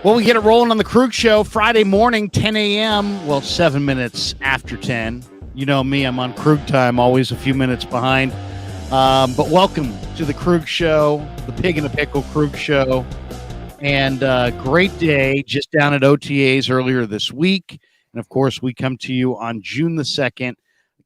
Well, we get it rolling on the Krueg Show Friday morning, 10 a.m. Well, 7 minutes after 10. You know me, I'm on Krueg time, always a few minutes behind. But welcome to the Krueg Show, the Pig in a Pickle Krueg Show. And great day just down at OTAs earlier this week. And of course, we come to you on June the 2nd,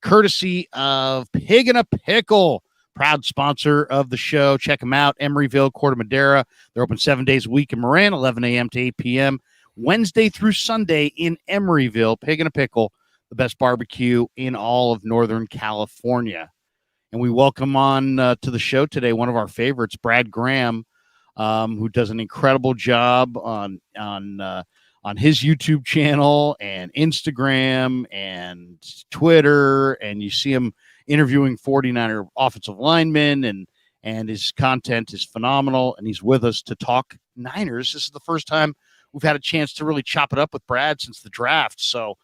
courtesy of Pig in a Pickle, proud sponsor of the show. Check them out, Emeryville, Corte Madera. They're open 7 days a week in Marin, 11 a.m. to 8 p.m. Wednesday through Sunday in Emeryville. Pig in a Pickle, the best barbecue in all of Northern California. And we welcome on to the show today one of our favorites, Brad Graham, who does an incredible job on his YouTube channel and Instagram and Twitter, and you see him interviewing 49er offensive linemen, and his content is phenomenal, and he's with us to talk Niners. This is the first time we've had a chance to really chop it up with Brad since the draft. So,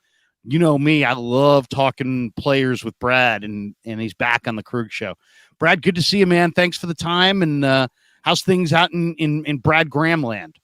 you know me, I love talking players with Brad, and he's back on the Krueg Show. Brad, good to see you, man. Thanks for the time, and how's things out in Brad Graham land?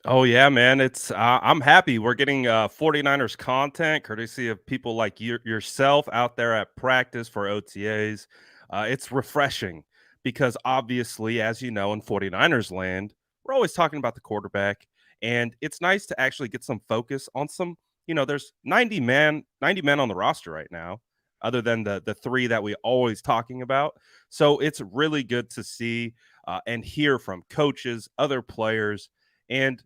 Oh yeah, man. It's I'm happy we're getting 49ers content courtesy of people like yourself out there at practice for OTAs. It's refreshing because obviously, as you know, in 49ers land, we're always talking about the quarterback, and it's nice to actually get some focus on some, there's 90 men on the roster right now, other than the three that we always talking about. So it's really good to see and hear from coaches, other players, and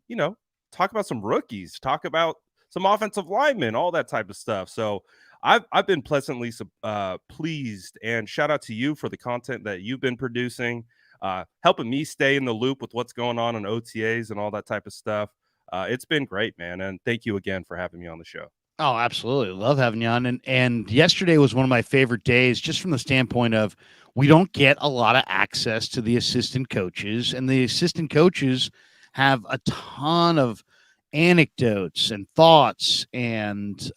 talk about some rookies, talk about some offensive linemen, all that type of stuff. So I've been pleasantly pleased, and shout out to you for the content that you've been producing, helping me stay in the loop with what's going on in OTAs and all that type of stuff. It's been great, man, and thank you again for having me on the show. Oh, absolutely. Love having you on. And yesterday was one of my favorite days, just from the standpoint of we don't get a lot of access to the assistant coaches, and the assistant coaches have a ton of anecdotes and thoughts and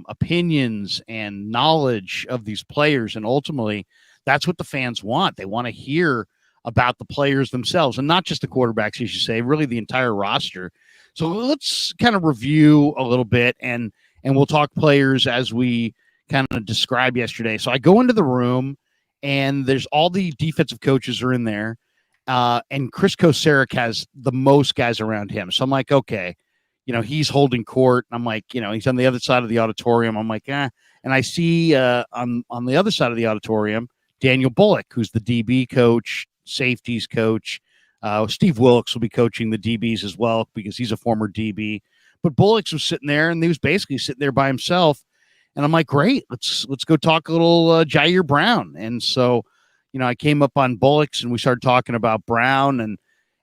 opinions and knowledge of these players. And ultimately, that's what the fans want. They want to hear about the players themselves, and not just the quarterbacks, you should say, really the entire roster. So let's kind of review a little bit, and we'll talk players as we kind of described yesterday. So I go into the room, and there's all the defensive coaches are in there. And Chris Koceric has the most guys around him. So I'm like, okay, he's holding court. I'm like, he's on the other side of the auditorium. I'm like, eh. And I see on the other side of the auditorium, Daniel Bullock, who's the DB coach, safeties coach. Steve Wilkes will be coaching the DBs as well because he's a former DB. But Bullock was sitting there, and he was basically sitting there by himself. And I'm like, great, let's go talk a little Jair Brown. And so, I came up on Bullocks, and we started talking about Brown.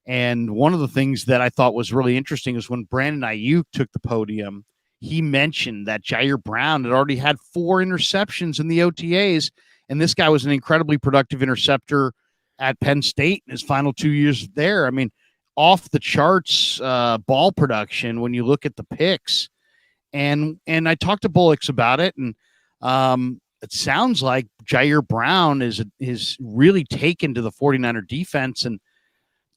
And one of the things that I thought was really interesting is when Brandon Ayuk took the podium, he mentioned that Jair Brown had already had 4 interceptions in the OTAs, and this guy was an incredibly productive interceptor at Penn State in his final 2 years there. I mean, off the charts ball production when you look at the picks. And I talked to Bullocks about it, and it sounds like Jair Brown is really taken to the 49er defense. And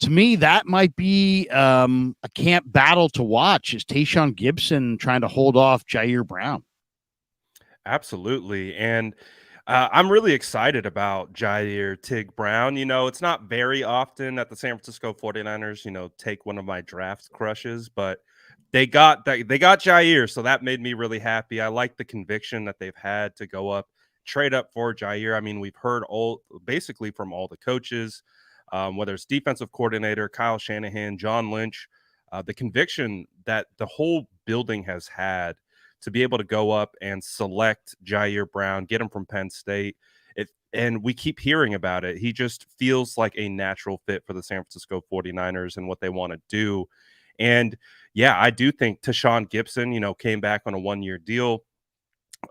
to me, that might be a camp battle to watch, is Tayshaun Gibson trying to hold off Jair Brown. Absolutely. And I'm really excited about Jair Tig Brown. It's not very often that the San Francisco 49ers, take one of my draft crushes, but they got Jair, so that made me really happy. I like the conviction that they've had to go up, trade up for Jair. I mean, we've heard basically from all the coaches, whether it's defensive coordinator Kyle Shanahan, John Lynch, the conviction that the whole building has had to be able to go up and select Jair Brown, get him from Penn State. And we keep hearing about it. He just feels like a natural fit for the San Francisco 49ers and what they want to do. And yeah, I do think Tayshaun Gibson, came back on a 1-year deal.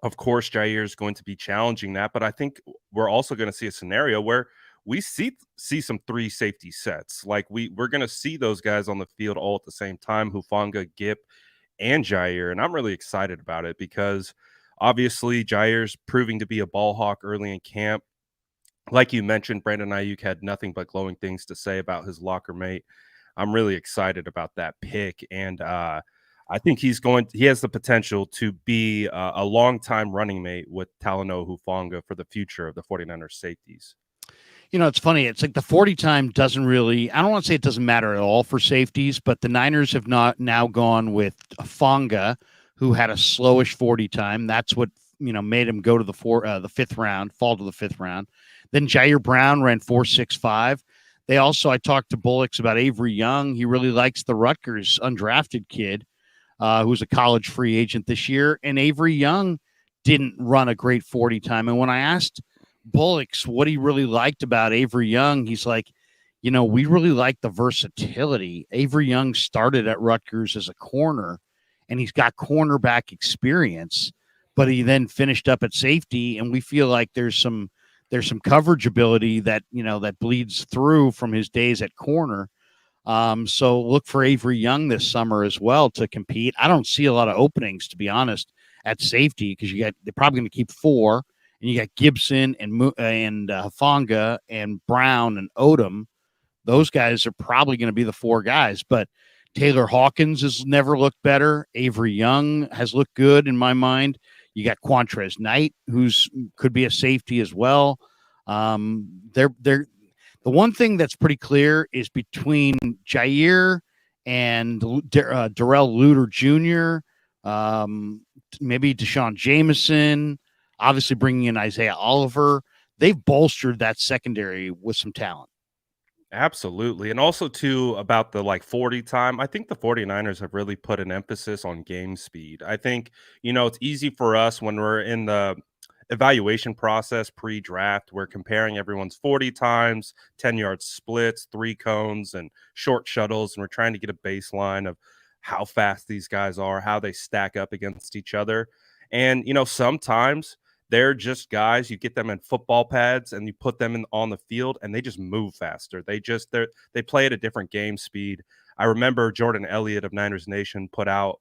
Of course, Jair is going to be challenging that, but I think we're also going to see a scenario where we see some 3 safety sets. Like we're going to see those guys on the field all at the same time, Hufanga, Gip, and Jair. And I'm really excited about it because obviously Jair's proving to be a ball hawk early in camp. Like you mentioned, Brandon Ayuk had nothing but glowing things to say about his locker mate. I'm really excited about that pick. And I think he has the potential to be a long-time running mate with Talanoa Hufanga for the future of the 49ers safeties. It's funny. It's like the 40 time doesn't really, I don't want to say it doesn't matter at all for safeties, but the Niners have not now gone with Fonga, who had a slowish 40 time. That's what, made him go to the fifth round, fall to the fifth round. Then Jair Brown ran 4.65. I talked to Bullocks about Avery Young. He really likes the Rutgers undrafted kid, who's a college free agent this year. And Avery Young didn't run a great 40 time. And when I asked Bullocks what he really liked about Avery Young, he's like, we really like the versatility. Avery Young started at Rutgers as a corner, and he's got cornerback experience, but he then finished up at safety, and we feel like there's some coverage ability that that bleeds through from his days at corner. So look for Avery Young this summer as well to compete. I don't see a lot of openings, to be honest, at safety, because they're probably going to keep four, and you got Gibson and Hufanga and Brown and Odom. Those guys are probably going to be the four guys. But Taylor Hawkins has never looked better. Avery Young has looked good in my mind. You got Quantrez Knight, who's could be a safety as well. They're the one thing that's pretty clear is between Jair and Darrell Luter Jr., maybe Deshaun Jameson, obviously bringing in Isaiah Oliver. They've bolstered that secondary with some talent. Absolutely. And also too about the 40 time, I think the 49ers have really put an emphasis on game speed. I think, it's easy for us when we're in the evaluation process pre-draft, we're comparing everyone's 40 times, 10-yard splits, three cones, and short shuttles, and we're trying to get a baseline of how fast these guys are, how they stack up against each other. And sometimes they're just guys, you get them in football pads and you put them on the field and they just move faster. They play at a different game speed. I remember Jordan Elliott of Niners Nation put out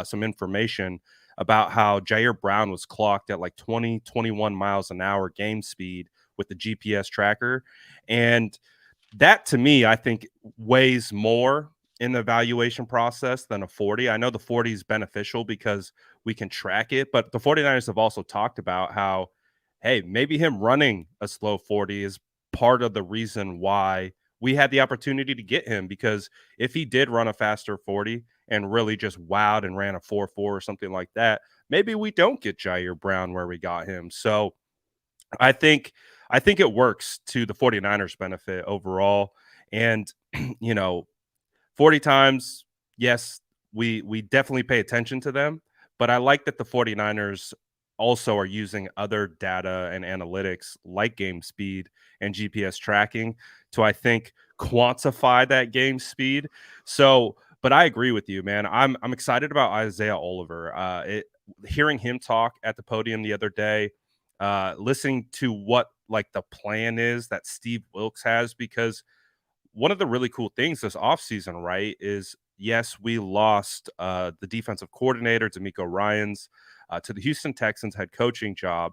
some information about how Jair Brown was clocked at 20, 21 miles an hour game speed with the GPS tracker. And that to me, I think weighs more in the evaluation process than a 40. I know the 40 is beneficial because we can track it, but the 49ers have also talked about how, hey, maybe him running a slow 40 is part of the reason why we had the opportunity to get him, because if he did run a faster 40 and really just wowed and ran a 4.4 or something like that, maybe we don't get Jair Brown where we got him. So I think it works to the 49ers benefit overall. And 40 times, yes, we definitely pay attention to them, but I like that the 49ers also are using other data and analytics like game speed and GPS tracking to, I think, quantify that game speed. So, but I agree with you, man. I'm excited about Isaiah Oliver. Hearing him talk at the podium the other day, listening to what the plan is that Steve Wilks has, because one of the really cool things this offseason, right, is yes, we lost the defensive coordinator, D'Amico Ryans, to the Houston Texans head coaching job,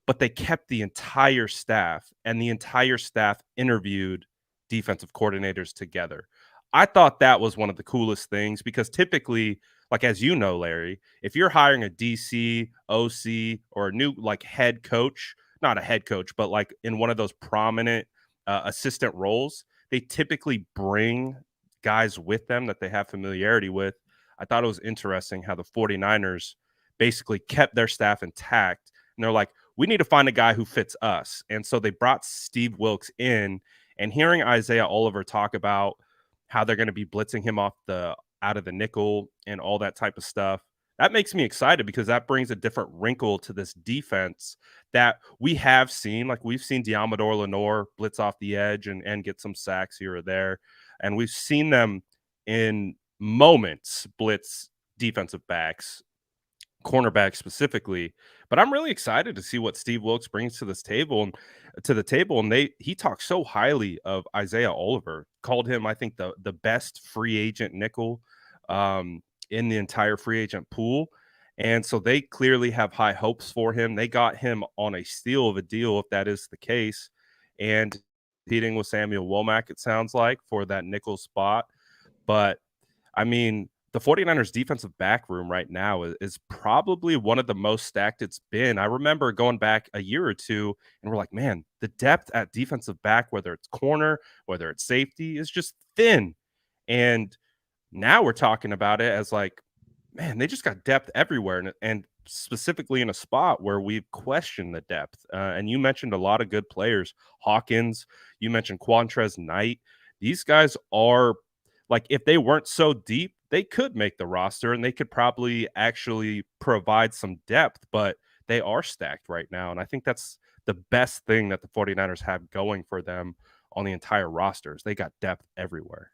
but they kept the entire staff, and the entire staff interviewed defensive coordinators together. I thought that was one of the coolest things, because typically, as you know, Larry, if you're hiring a DC, OC, or a new head coach, not a head coach, but in one of those prominent assistant roles, they typically bring guys with them that they have familiarity with. I thought it was interesting how the 49ers basically kept their staff intact. And they're like, we need to find a guy who fits us. And so they brought Steve Wilks in, and hearing Isaiah Oliver talk about how they're going to be blitzing him out of the nickel and all that type of stuff, that makes me excited, because that brings a different wrinkle to this defense that we have seen. We've seen Diamador Lenore blitz off the edge and get some sacks here or there. And we've seen them in moments blitz defensive backs, cornerback specifically. But I'm really excited to see what Steve Wilks brings to this table and he talked so highly of Isaiah Oliver, called him, I think, the best free agent nickel in the entire free agent pool. And so they clearly have high hopes for him. They got him on a steal of a deal, if that is the case, and competing with Samuel Womack, it sounds like, for that nickel spot. but I mean, the 49ers defensive back room right now is probably one of the most stacked it's been. I remember going back a year or two and we're like, man, the depth at defensive back, whether it's corner, whether it's safety, is just thin. And now we're talking about it as like, man, they just got depth everywhere, and specifically in a spot where we've questioned the depth. And you mentioned a lot of good players, Hawkins. You mentioned Quantrez Knight. These guys are like, if they weren't so deep, they could make the roster and they could probably actually provide some depth, but they are stacked right now. And I think that's the best thing that the 49ers have going for them on the entire rosters. They got depth everywhere.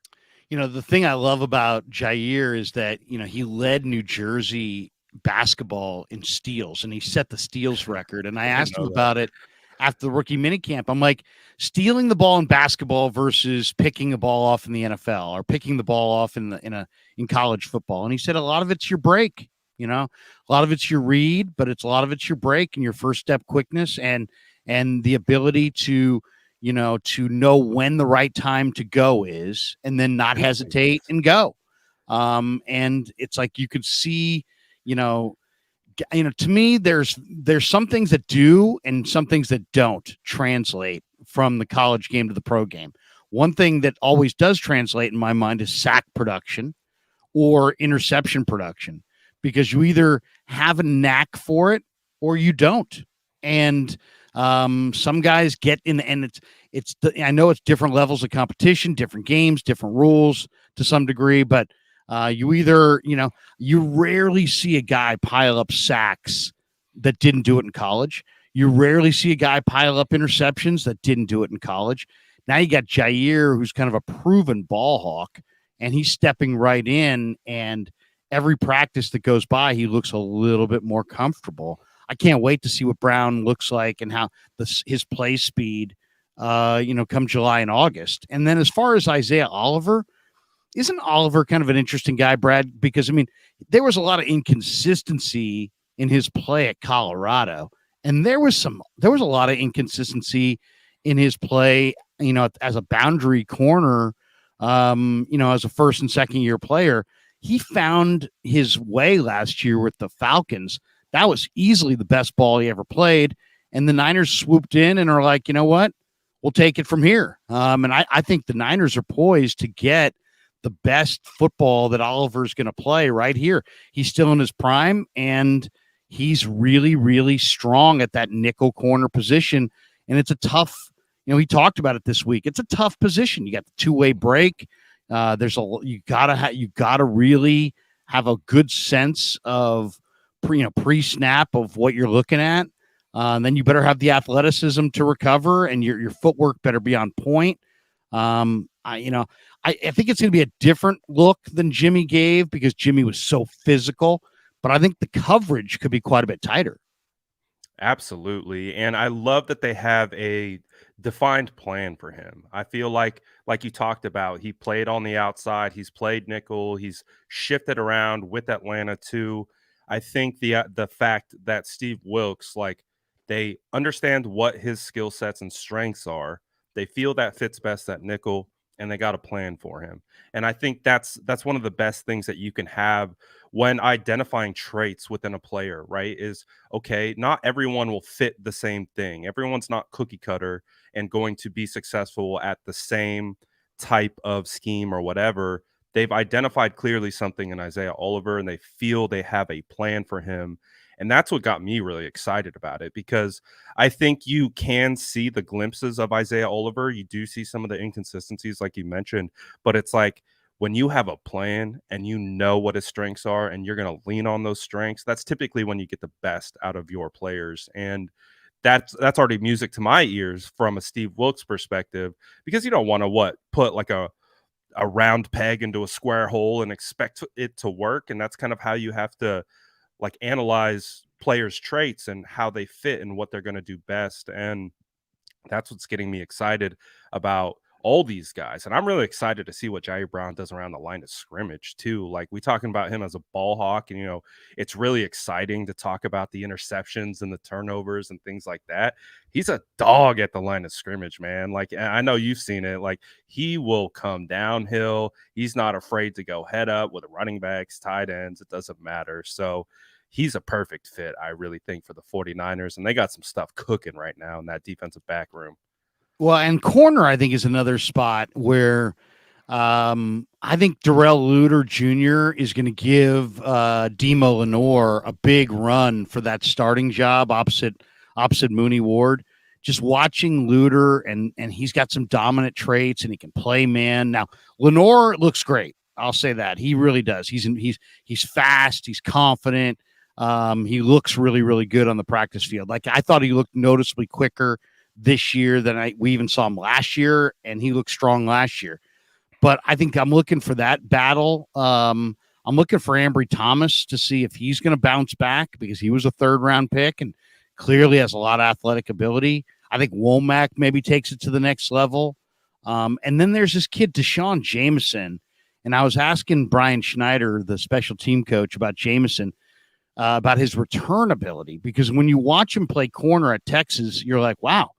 The thing I love about Jair is that, he led New Jersey basketball in steals, and he set the steals record. And I asked him about it after the rookie minicamp. I'm like, stealing the ball in basketball versus picking the ball off in the NFL or picking the ball off in college football. And he said a lot of it's your break, a lot of it's your read, but a lot of it's your break and your first step quickness and the ability to know when the right time to go is, and then not hesitate and go. And it's like you could see, to me, there's some things that do and some things that don't translate from the college game to the pro game. One thing that always does translate in my mind is sack production or interception production, because you either have a knack for it or you don't. And some guys get in the end. I know it's different levels of competition, different games, different rules to some degree, but you either, you rarely see a guy pile up sacks that didn't do it in college. You rarely see a guy pile up interceptions that didn't do it in college. Now you got Jair, who's kind of a proven ball hawk, and he's stepping right in, and every practice that goes by, he looks a little bit more comfortable. I can't wait to see what Brown looks like and how his play speed, come July and August. And then as far as Isaiah Oliver, isn't Oliver kind of an interesting guy, Brad? Because, there was a lot of inconsistency in his play at Colorado, and there was a lot of inconsistency in his play, as a boundary corner, as a first and second year player. He found his way last year with the Falcons. That was easily the best ball he ever played. And the Niners swooped in and are like, you know what? We'll take it from here. And I think the Niners are poised to get the best football that Oliver's going to play right here. He's still in his prime, and he's really, really strong at that nickel corner position. And it's a tough, he talked about it this week. It's a tough position. You got the two-way break. You gotta really have a good sense of pre-snap of what you're looking at. Then you better have the athleticism to recover, and your footwork better be on point. I think it's going to be a different look than Jimmy gave, because Jimmy was so physical, but I think the coverage could be quite a bit tighter. Absolutely. And I love that they have a defined plan for him. I feel like you talked about, he played on the outside, he's played nickel, he's shifted around with Atlanta too. I think the fact that Steve Wilks, like, they understand what his skill sets and strengths are. They feel that fits best at nickel, and they got a plan for him. And I think that's one of the best things that you can have when identifying traits within a player, right? Is, okay, not everyone will fit the same thing. Everyone's not cookie cutter and going to be successful at the same type of scheme or whatever. They've identified clearly something in Isaiah Oliver, and they feel they have a plan for him. And that's what got me really excited about it, because I think you can see the glimpses of Isaiah Oliver. You do see some of the inconsistencies, like you mentioned, but it's like, when you have a plan and you know what his strengths are and you're going to lean on those strengths, that's typically when you get the best out of your players. And that's already music to my ears from a Steve Wilks perspective, because you don't want to put like a round peg into a square hole and expect it to work. And that's kind of how you have to, like, analyze players' traits and how they fit and what they're going to do best. And that's what's getting me excited about all these guys. And I'm really excited to see what Jair Brown does around the line of scrimmage too. Like, we talking about him as a ball hawk, and it's really exciting to talk about the interceptions and the turnovers and things like that. He's a dog at the line of scrimmage, man. Like, I know you've seen it. Like, he will come downhill. He's not afraid to go head up with running backs, tight ends. It doesn't matter. So he's a perfect fit, I really think, for the 49ers. And they got some stuff cooking right now in that defensive back room. Well, and corner, I think, is another spot where I think Darrell Luter Jr. is going to give Demo Lenore a big run for that starting job opposite Mooney Ward. Just watching Luter, and he's got some dominant traits, and he can play man. Now, Lenore looks great. I'll say that. He really does. He's fast. He's confident. He looks really, really good on the practice field. Like, I thought he looked noticeably quicker this year than we even saw him last year, and he looked strong last year. But I think I'm looking for that battle. I'm looking for Ambry Thomas to see if he's going to bounce back, because he was a third-round pick and clearly has a lot of athletic ability. I think Womack maybe takes it to the next level. And then there's this kid, Deshaun Jameson. And I was asking Brian Schneider, the special team coach, about Jameson, about his return ability, because when you watch him play corner at Texas, you're like, wow,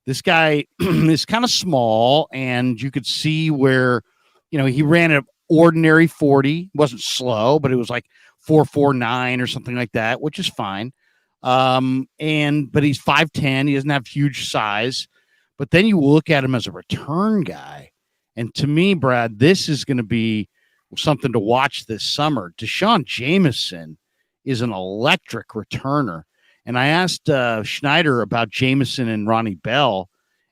this guy is kind of small, and you could see where, he ran an ordinary 40, wasn't slow, but it was like 4.49 or something like that, which is fine. But he's 5'10", he doesn't have huge size. But then you look at him as a return guy, and to me, Brad, this is going to be something to watch this summer. Deshaun Jameson is an electric returner. And I asked Schneider about Jameson and Ronnie Bell,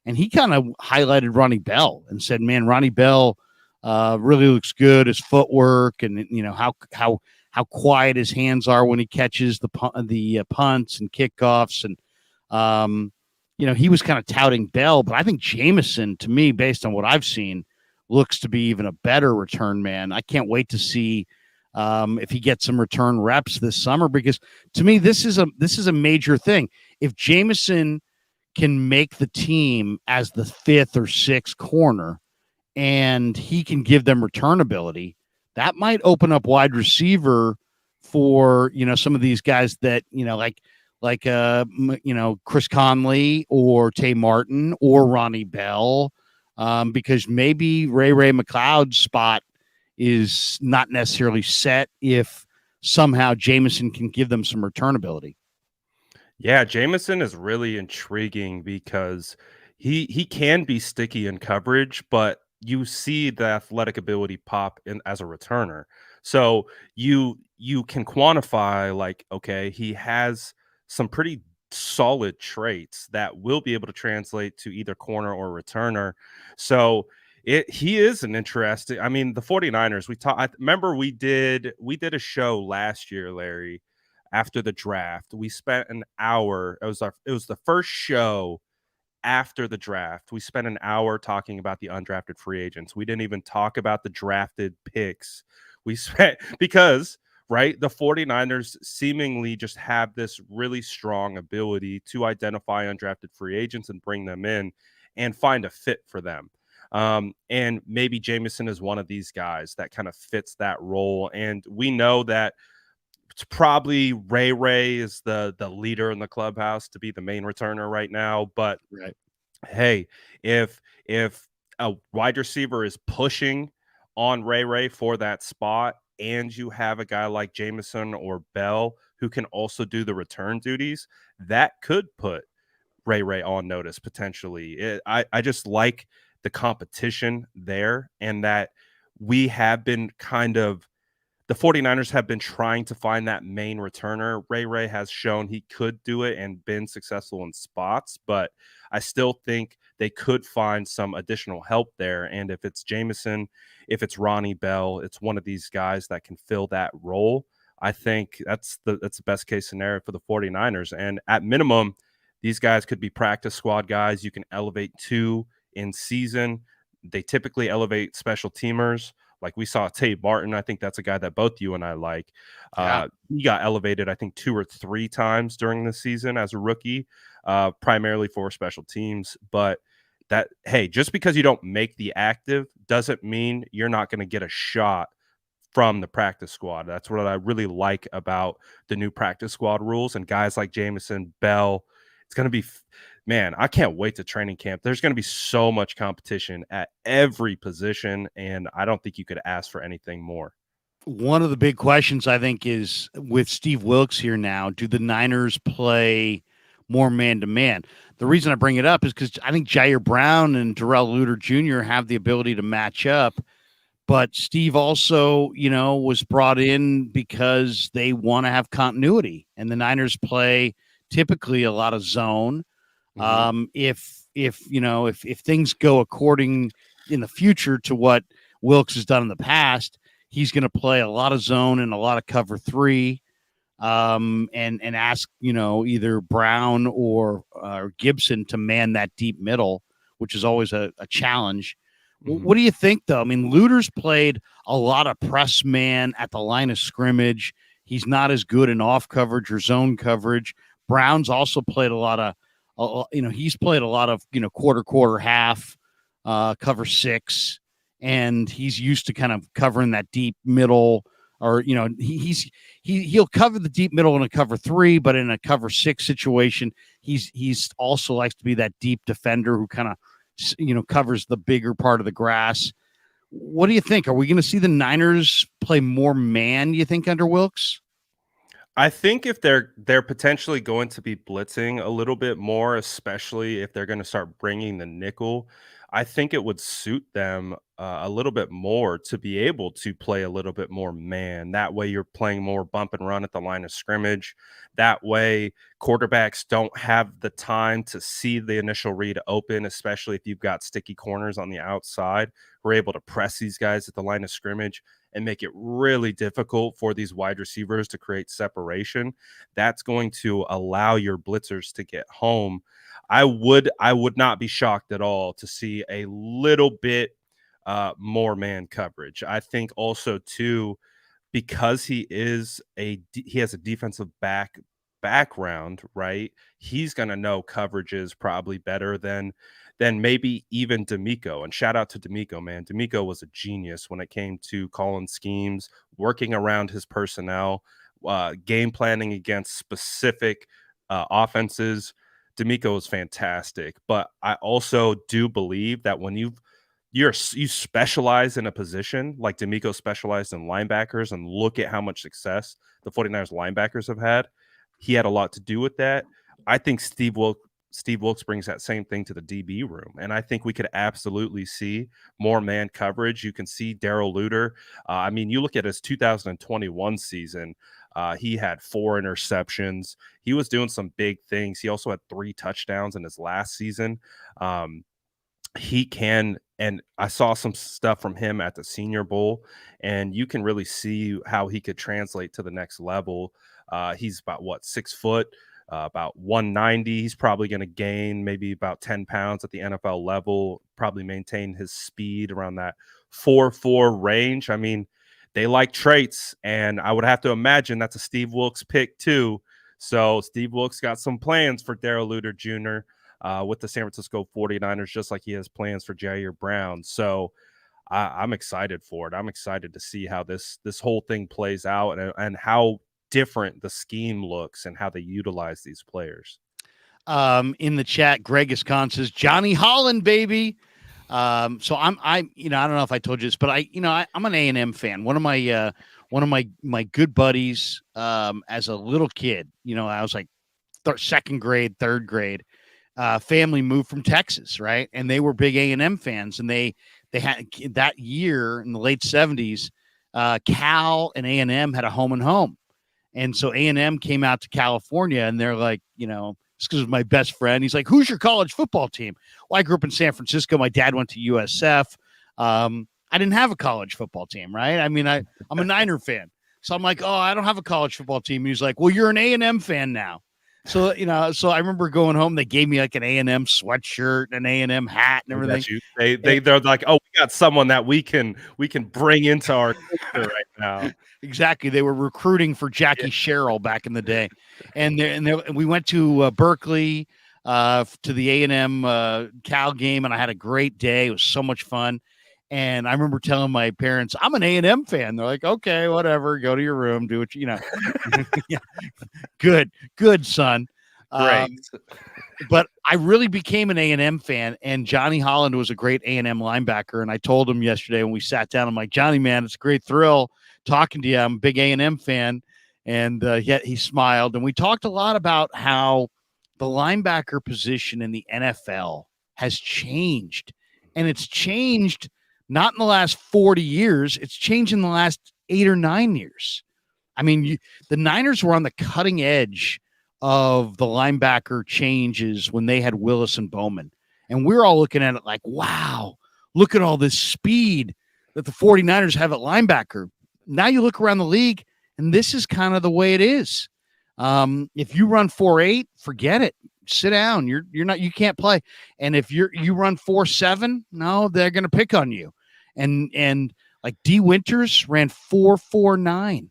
and he kind of highlighted Ronnie Bell and said, man, Ronnie Bell really looks good, his footwork, and how quiet his hands are when he catches the punts and kickoffs. And, he was kind of touting Bell, but I think Jameson, to me, based on what I've seen, looks to be even a better return man. I can't wait to see if he gets some return reps this summer, because to me, this is a major thing. If Jameson can make the team as the 5th or 6th corner, and he can give them return ability, that might open up wide receiver for, some of these guys that, like Chris Conley or Tay Martin or Ronnie Bell, because maybe Ray McLeod's spot is not necessarily set if somehow Jameson can give them some return ability. Yeah, Jameson is really intriguing because he can be sticky in coverage, but you see the athletic ability pop in as a returner. So you can quantify, like, okay, he has some pretty solid traits that will be able to translate to either corner or returner. So he is an interesting. I mean, the 49ers, I remember we did a show last year, Larry, after the draft. We spent an hour. It was the first show after the draft. We spent an hour talking about the undrafted free agents. We didn't even talk about the drafted picks. We spent because right, the 49ers seemingly just have this really strong ability to identify undrafted free agents and bring them in and find a fit for them. And maybe Jameson is one of these guys that kind of fits that role. And we know that it's probably Ray is the leader in the clubhouse to be the main returner right now. But Right. hey, if a wide receiver is pushing on Ray for that spot, and you have a guy like Jameson or Bell who can also do the return duties, that could put Ray on notice potentially. I just like the competition there, and that we have been the 49ers have been trying to find that main returner. Ray has shown he could do it and been successful in spots, but I still think they could find some additional help there. And if it's Jameson, if it's Ronnie Bell, it's one of these guys that can fill that role. I think that's the best case scenario for the 49ers. And at minimum, these guys could be practice squad guys you can elevate to in season. They typically elevate special teamers. Like we saw Tay Martin. I think that's a guy that both you and I like. Yeah. He got elevated, I think, 2 or 3 times during the season as a rookie, primarily for special teams. But that, hey, just because you don't make the active doesn't mean you're not going to get a shot from the practice squad. That's what I really like about the new practice squad rules, and guys like Jameson, Bell. It's going to be, man, I can't wait to training camp. There's going to be so much competition at every position, and I don't think you could ask for anything more. One of the big questions, I think, is with Steve Wilks here now, do the Niners play more man-to-man? The reason I bring it up is because I think Jair Brown and Darrell Luter Jr. have the ability to match up, but Steve also, was brought in because they want to have continuity, and the Niners play typically a lot of zone. If things go according in the future to what Wilks has done in the past, he's going to play a lot of zone and a lot of cover three, and ask either Brown or Gibson to man that deep middle, which is always a challenge. What do you think, though? I mean, Luter's played a lot of press man at the line of scrimmage. He's not as good in off coverage or zone coverage. Brown's also played a lot of, he's played a lot of, quarter, half, cover six, and he's used to kind of covering that deep middle, or, he'll cover the deep middle in a cover three, but in a cover six situation, he's also likes to be that deep defender who kind of, covers the bigger part of the grass. What do you think? Are we going to see the Niners play more man, you think, under Wilks? I think if they're potentially going to be blitzing a little bit more, especially if they're going to start bringing the nickel, I think it would suit them a little bit more to be able to play a little bit more man. That way, you're playing more bump and run at the line of scrimmage. That way, quarterbacks don't have the time to see the initial read open, especially if you've got sticky corners on the outside. We're able to press these guys at the line of scrimmage and make it really difficult for these wide receivers to create separation. That's going to allow your blitzers to get home. I would not be shocked at all to see a little bit more man coverage. I think also too, because he has a defensive background, right? He's going to know coverages probably better than maybe even D'Amico. And shout out to D'Amico, man. D'Amico was a genius when it came to calling schemes, working around his personnel, game planning against specific offenses. D'Amico is fantastic. But I also do believe that when you specialize in a position like D'Amico specialized in linebackers, and look at how much success the 49ers linebackers have had, he had a lot to do with that. I think Steve Wilks brings that same thing to the DB room, and I think we could absolutely see more man coverage. You can see Darrell Luter. I mean, you look at his 2021 season, he had 4 interceptions. He was doing some big things. He also had 3 touchdowns in his last season. He can, and I saw some stuff from him at the Senior Bowl, and you can really see how he could translate to the next level. He's about 6 foot, about 190. He's probably going to gain maybe about 10 pounds at the NFL level, probably maintain his speed around that 4.4 range. I mean, they like traits, and I would have to imagine that's a Steve Wilks pick too. So Steve Wilks got some plans for Darrell Luter Jr. With the San Francisco 49ers, just like he has plans for Jair Brown. So I'm excited for it. I'm excited to see how this whole thing plays out, and how different the scheme looks and how they utilize these players. In the chat, Greg Escon says, Johnny Holland, baby. So I don't know if I told you this, but I'm an A&M fan. One of my good buddies, as a little kid, I was like second grade, third grade, family moved from Texas, right? And they were big A&M fans, and they had that year in the late 70s, Cal and A&M had a home and home. And so A&M came out to California, and they're like, it's because of my best friend. He's like, who's your college football team? Well, I grew up in San Francisco. My dad went to USF. I didn't have a college football team, right? I mean, I'm a Niner fan. So I'm like, oh, I don't have a college football team. And he's like, well, you're an A&M fan now. So, so I remember going home, they gave me like an A&M sweatshirt and an A&M hat and everything. They're like, oh, we got someone that we can bring into our culture right now. Exactly. They were recruiting for Jackie Sherrill back in the day. And we went to Berkeley. to the A&M Cal game, and I had a great day. It was so much fun. And I remember telling my parents, I'm an A&M fan. They're like, okay, whatever. Go to your room. Do what you. Yeah, good, son. Great. But I really became an A&M fan, and Johnny Holland was a great A&M linebacker. And I told him yesterday when we sat down, I'm like, Johnny, man, it's a great thrill talking to you. I'm a big A&M fan. And yet he smiled. And we talked a lot about how the linebacker position in the NFL has changed. And it's changed not in the last 40 years. It's changed in the last 8 or 9 years. I mean, the Niners were on the cutting edge of the linebacker changes when they had Willis and Bowman. And we're all looking at it like, wow, look at all this speed that the 49ers have at linebacker. Now you look around the league, and this is kind of the way it is. If you run 4.8, forget it. Sit down. You can't play. And if you run 4.7, no, they're going to pick on you. And like D Winters ran 4.49.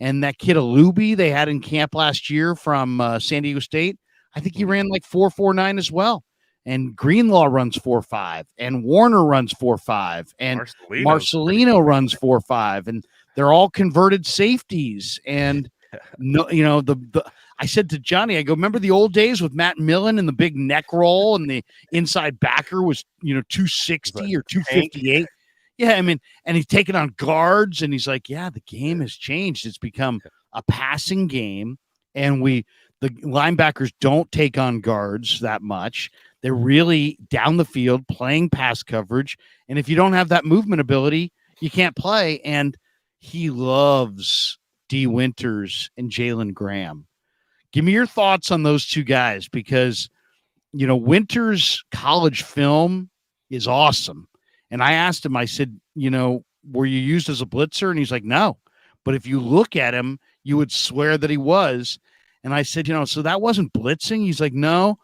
And that kid Alubi they had in camp last year from San Diego State, I think he ran like 4.49 as well. And Greenlaw runs 4.5, and Warner runs 4.5, and Marcelino runs 4.5, and they're all converted safeties. And no, I said to Johnny, I go, remember the old days with Matt Millen and the big neck roll, and the inside backer was 260 or 258. Yeah, I mean, and he's taking on guards, and he's like, yeah, the game has changed. It's become a passing game, and the linebackers don't take on guards that much. They're really down the field playing pass coverage, and if you don't have that movement ability, you can't play. And he loves D. Winters and Jalen Graham. Give me your thoughts on those two guys, because, Winters' college film is awesome. And I asked him, I said, were you used as a blitzer? And he's like, no. But if you look at him, you would swear that he was. And I said, so that wasn't blitzing? He's like, no.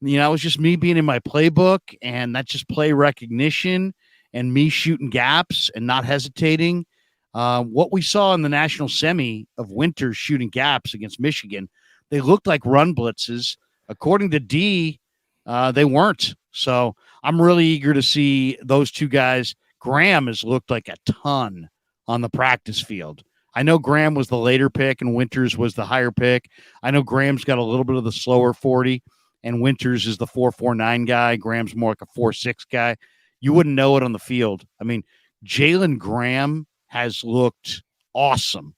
It was just me being in my playbook, and that's just play recognition and me shooting gaps and not hesitating. What we saw in the national semi of Winters shooting gaps against Michigan, they looked like run blitzes. According to D, they weren't. So I'm really eager to see those two guys. Graham has looked like a ton on the practice field. I know Graham was the later pick and Winters was the higher pick. I know Graham's got a little bit of the slower 40, and Winters is the 4.49 guy. Graham's more like a 4.6 guy. You wouldn't know it on the field. I mean, Jalen Graham has looked awesome.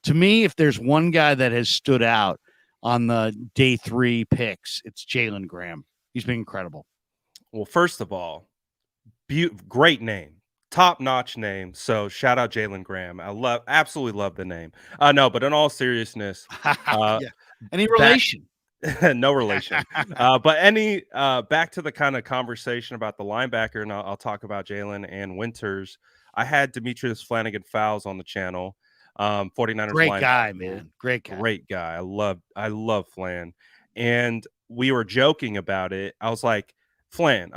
To me, if there's one guy that has stood out on the day 3 picks, it's Jalen Graham. He's been incredible. Well, first of all, great name, top-notch name. So shout out Jalen Graham. I absolutely love the name. No, but in all seriousness, yeah. Any relation? No relation. But back to the kind of conversation about the linebacker, and I'll talk about Jalen and Winters. I had Demetrius Flanagan-Fowles on the channel. 49ers great guy, man. Great guy. I love Flan. And we were joking about it. I was like, Flan,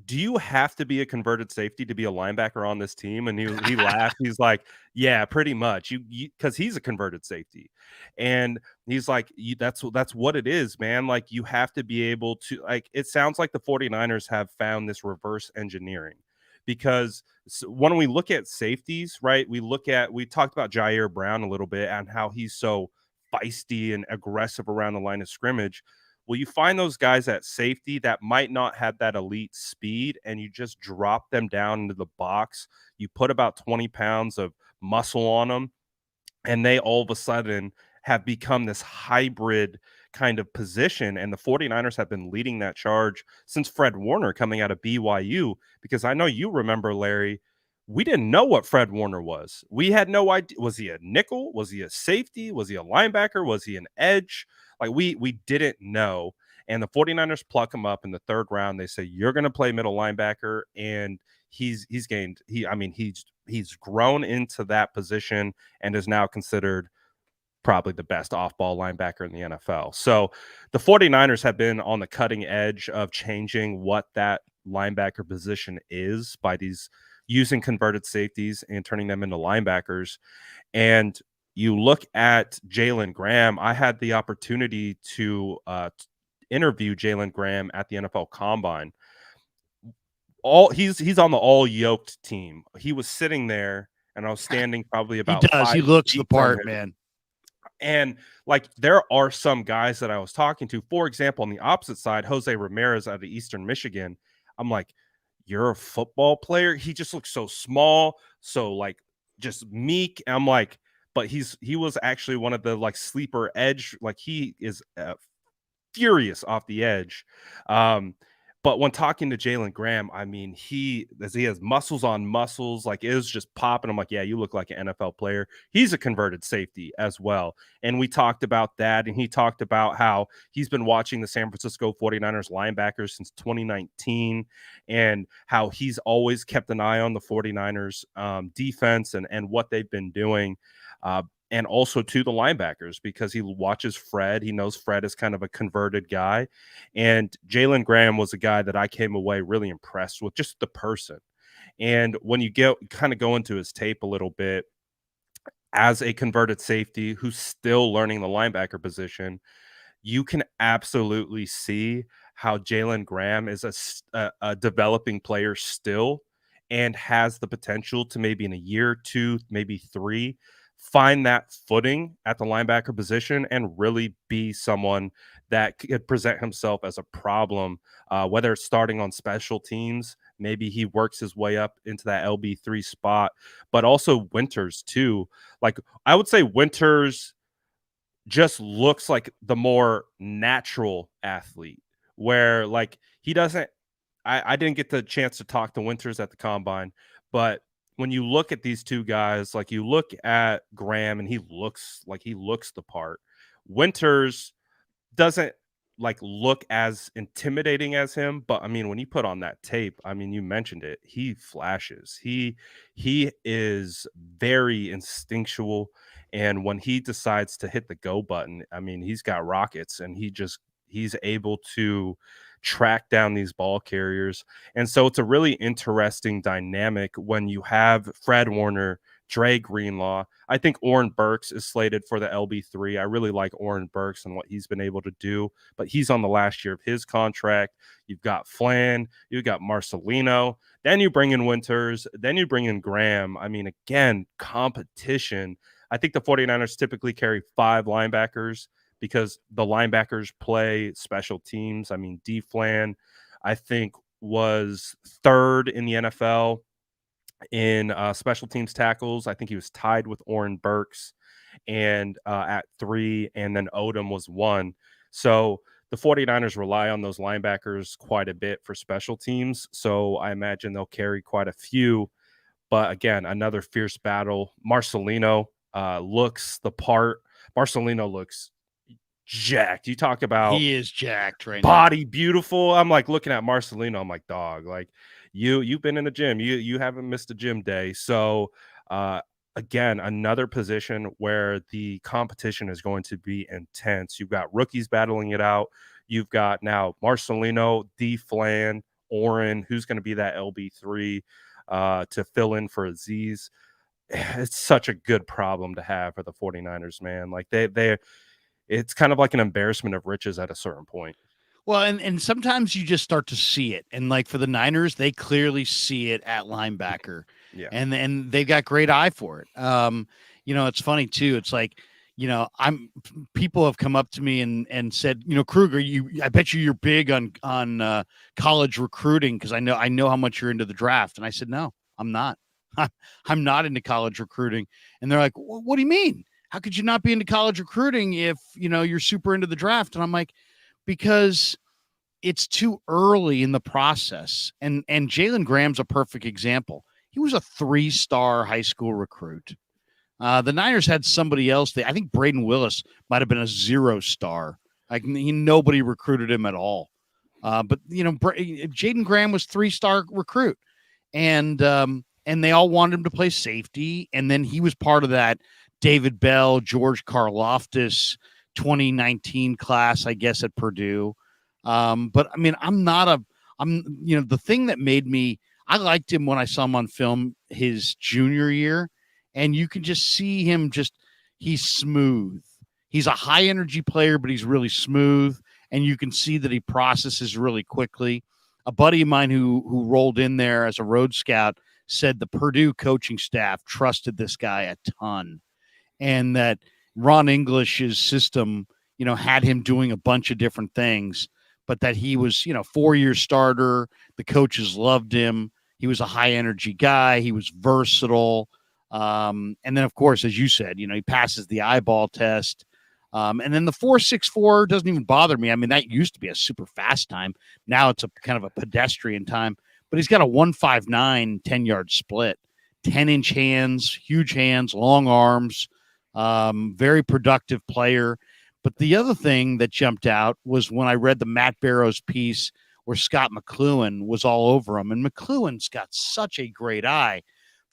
do you have to be a converted safety to be a linebacker on this team? And he laughed. He's like, yeah, pretty much. You because he's a converted safety. And he's like, that's what it is, man. Like, you have to be able to, like, it sounds like the 49ers have found this reverse engineering, because when we look at safeties, right, we talked about Jair Brown a little bit and how he's so feisty and aggressive around the line of scrimmage. Well, you find those guys at safety that might not have that elite speed, and you just drop them down into the box. You put about 20 pounds of muscle on them, and they all of a sudden have become this hybrid kind of position. And the 49ers have been leading that charge since Fred Warner coming out of BYU, because I know you remember, Larry, we didn't know what Fred Warner was. We had no idea. Was he a nickel? Was he a safety? Was he a linebacker? Was he an edge? Like, we didn't know. And the 49ers pluck him up in the 3rd round. They say, you're going to play middle linebacker. And he's grown into that position and is now considered probably the best off-ball linebacker in the NFL. So the 49ers have been on the cutting edge of changing what that linebacker position is by using converted safeties and turning them into linebackers. And you look at Jalen Graham. I had the opportunity to interview Jalen Graham at the NFL Combine. He's on the all yoked team. He was sitting there, and I was standing probably He about does. 5 He looks the feet from part, him. man. And like there are some guys that I was talking to, for example, on the opposite side, Jose Ramirez out of Eastern Michigan. I'm like, you're a football player. He just looks so small, so like just meek. And I'm like, but he was actually one of the like sleeper edge. Like he is furious off the edge. But when talking to Jalen Graham, I mean, he has muscles on muscles, like it was just popping. I'm like, yeah, you look like an NFL player. He's a converted safety as well. And we talked about that. And he talked about how he's been watching the San Francisco 49ers linebackers since 2019 and how he's always kept an eye on the 49ers defense and what they've been doing. And also to the linebackers because he watches Fred. He knows Fred is kind of a converted guy. And Jalen Graham was a guy that I came away really impressed with, just the person. And when you kind of go into his tape a little bit, as a converted safety who's still learning the linebacker position, you can absolutely see how Jalen Graham is a developing player still and has the potential to maybe in a year, 2, maybe 3, find that footing at the linebacker position and really be someone that could present himself as a problem, whether it's starting on special teams. Maybe he works his way up into that LB3 spot, but also Winters too. Like I would say Winters just looks like the more natural athlete where like he doesn't I didn't get the chance to talk to Winters at the combine, but when you look at these two guys, like you look at Graham and he looks the part. Winters doesn't like look as intimidating as him, but I mean when you put on that tape, I mean you mentioned it, he flashes. He is very instinctual, and when he decides to hit the go button, I mean he's got rockets and he's able to track down these ball carriers. And so it's a really interesting dynamic when you have Fred Warner, Dre Greenlaw. I think Oren Burks is slated for the LB3. I really like Oren Burks and what he's been able to do, but he's on the last year of his contract. You've got Flan, you've got Marcelino, then you bring in Winters, then you bring in Graham. I mean, again, competition. I think the 49ers typically carry 5 linebackers because the linebackers play special teams. I mean, D Flan, I think, was 3rd in the NFL in special teams tackles. I think he was tied with Oren Burks and at 3, and then Odom was 1. So the 49ers rely on those linebackers quite a bit for special teams. So I imagine they'll carry quite a few. But again, another fierce battle. Marcelino looks the part. Marcelino looks jacked. You talk about He is jacked right body now. beautiful. I'm like looking at Marcelino. I'm like, dog, like you've been in the gym. You haven't missed a gym day. So again, another position where the competition is going to be intense. You've got rookies battling it out. You've got now Marcelino, D Flan, Oren, who's going to be that LB3 to fill in for Aziz. It's such a good problem to have for the 49ers, man. Like they it's kind of like an embarrassment of riches at a certain point. Well, and sometimes you just start to see it. And like for the Niners, they clearly see it at linebacker. Yeah. And they've got great eye for it. It's funny too. It's like, people have come up to me and said, Krueger, I bet you're big on college recruiting because I know how much you're into the draft. And I said, no, I'm not. I'm not into college recruiting. And they're like, what do you mean? How could you not be into college recruiting if, you're super into the draft? And I'm like, because it's too early in the process. And Jalen Graham's a perfect example. He was a 3-star high school recruit. The Niners had somebody else. I think Braden Willis might have been a 0-star. Like nobody recruited him at all. But Jaden Graham was 3-star recruit, and they all wanted him to play safety. And then he was part of that David Bell, George Karlaftis 2019 class, I guess, at Purdue. But I mean, the thing that made me, I liked him when I saw him on film his junior year, and you can just see him he's smooth. He's a high energy player, but he's really smooth. and you can see that he processes really quickly. A buddy of mine who rolled in there as a road scout said the Purdue coaching staff trusted this guy a ton, and that Ron English's system, had him doing a bunch of different things, but that he was, 4-year starter. The coaches loved him. He was a high energy guy. He was versatile. And then, of course, as you said, he passes the eyeball test. And then the 4.64 doesn't even bother me. I mean, that used to be a super fast time. Now it's a kind of a pedestrian time. But he's got a 1.59 10-yard split, 10-inch hands, huge hands, long arms, very productive player. But the other thing that jumped out was when I read the Matt Barrows piece where Scott McCloughan was all over him. And McCloughan's got such a great eye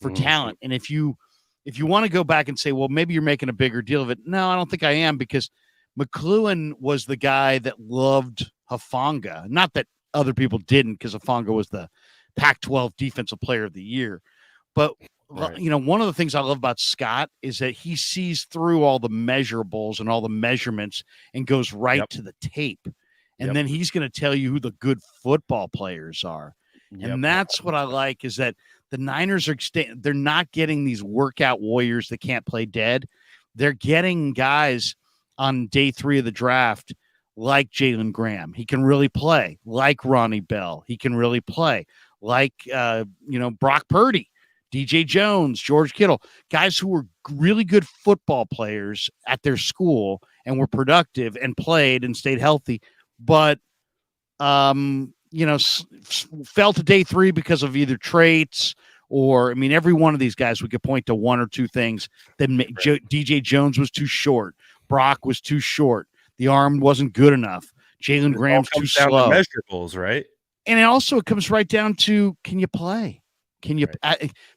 for talent. And if you want to go back and say, well, maybe you're making a bigger deal of it. No, I don't think I am, because McCloughan was the guy that loved Hufanga. Not that other people didn't, because Hufanga was the Pac-12 Defensive Player of the Year. But, right. One of the things I love about Scott is that he sees through all the measurables and all the measurements and goes right to the tape. And then he's going to tell you who the good football players are. And that's what I like, is that the Niners they're not getting these workout warriors that can't play dead. They're getting guys on day 3 of the draft like Jalen Graham. He can really play. Like Ronnie Bell. He can really play. Like, Brock Purdy, DJ Jones, George Kittle, guys who were really good football players at their school and were productive and played and stayed healthy, but, fell to day 3 because of either traits or, every one of these guys, we could point to one or two things. Then DJ Jones was too short. Brock was too short. The arm wasn't good enough. Jalen Graham's too slow. Measurables, right? And it comes right down to, can you play? Can you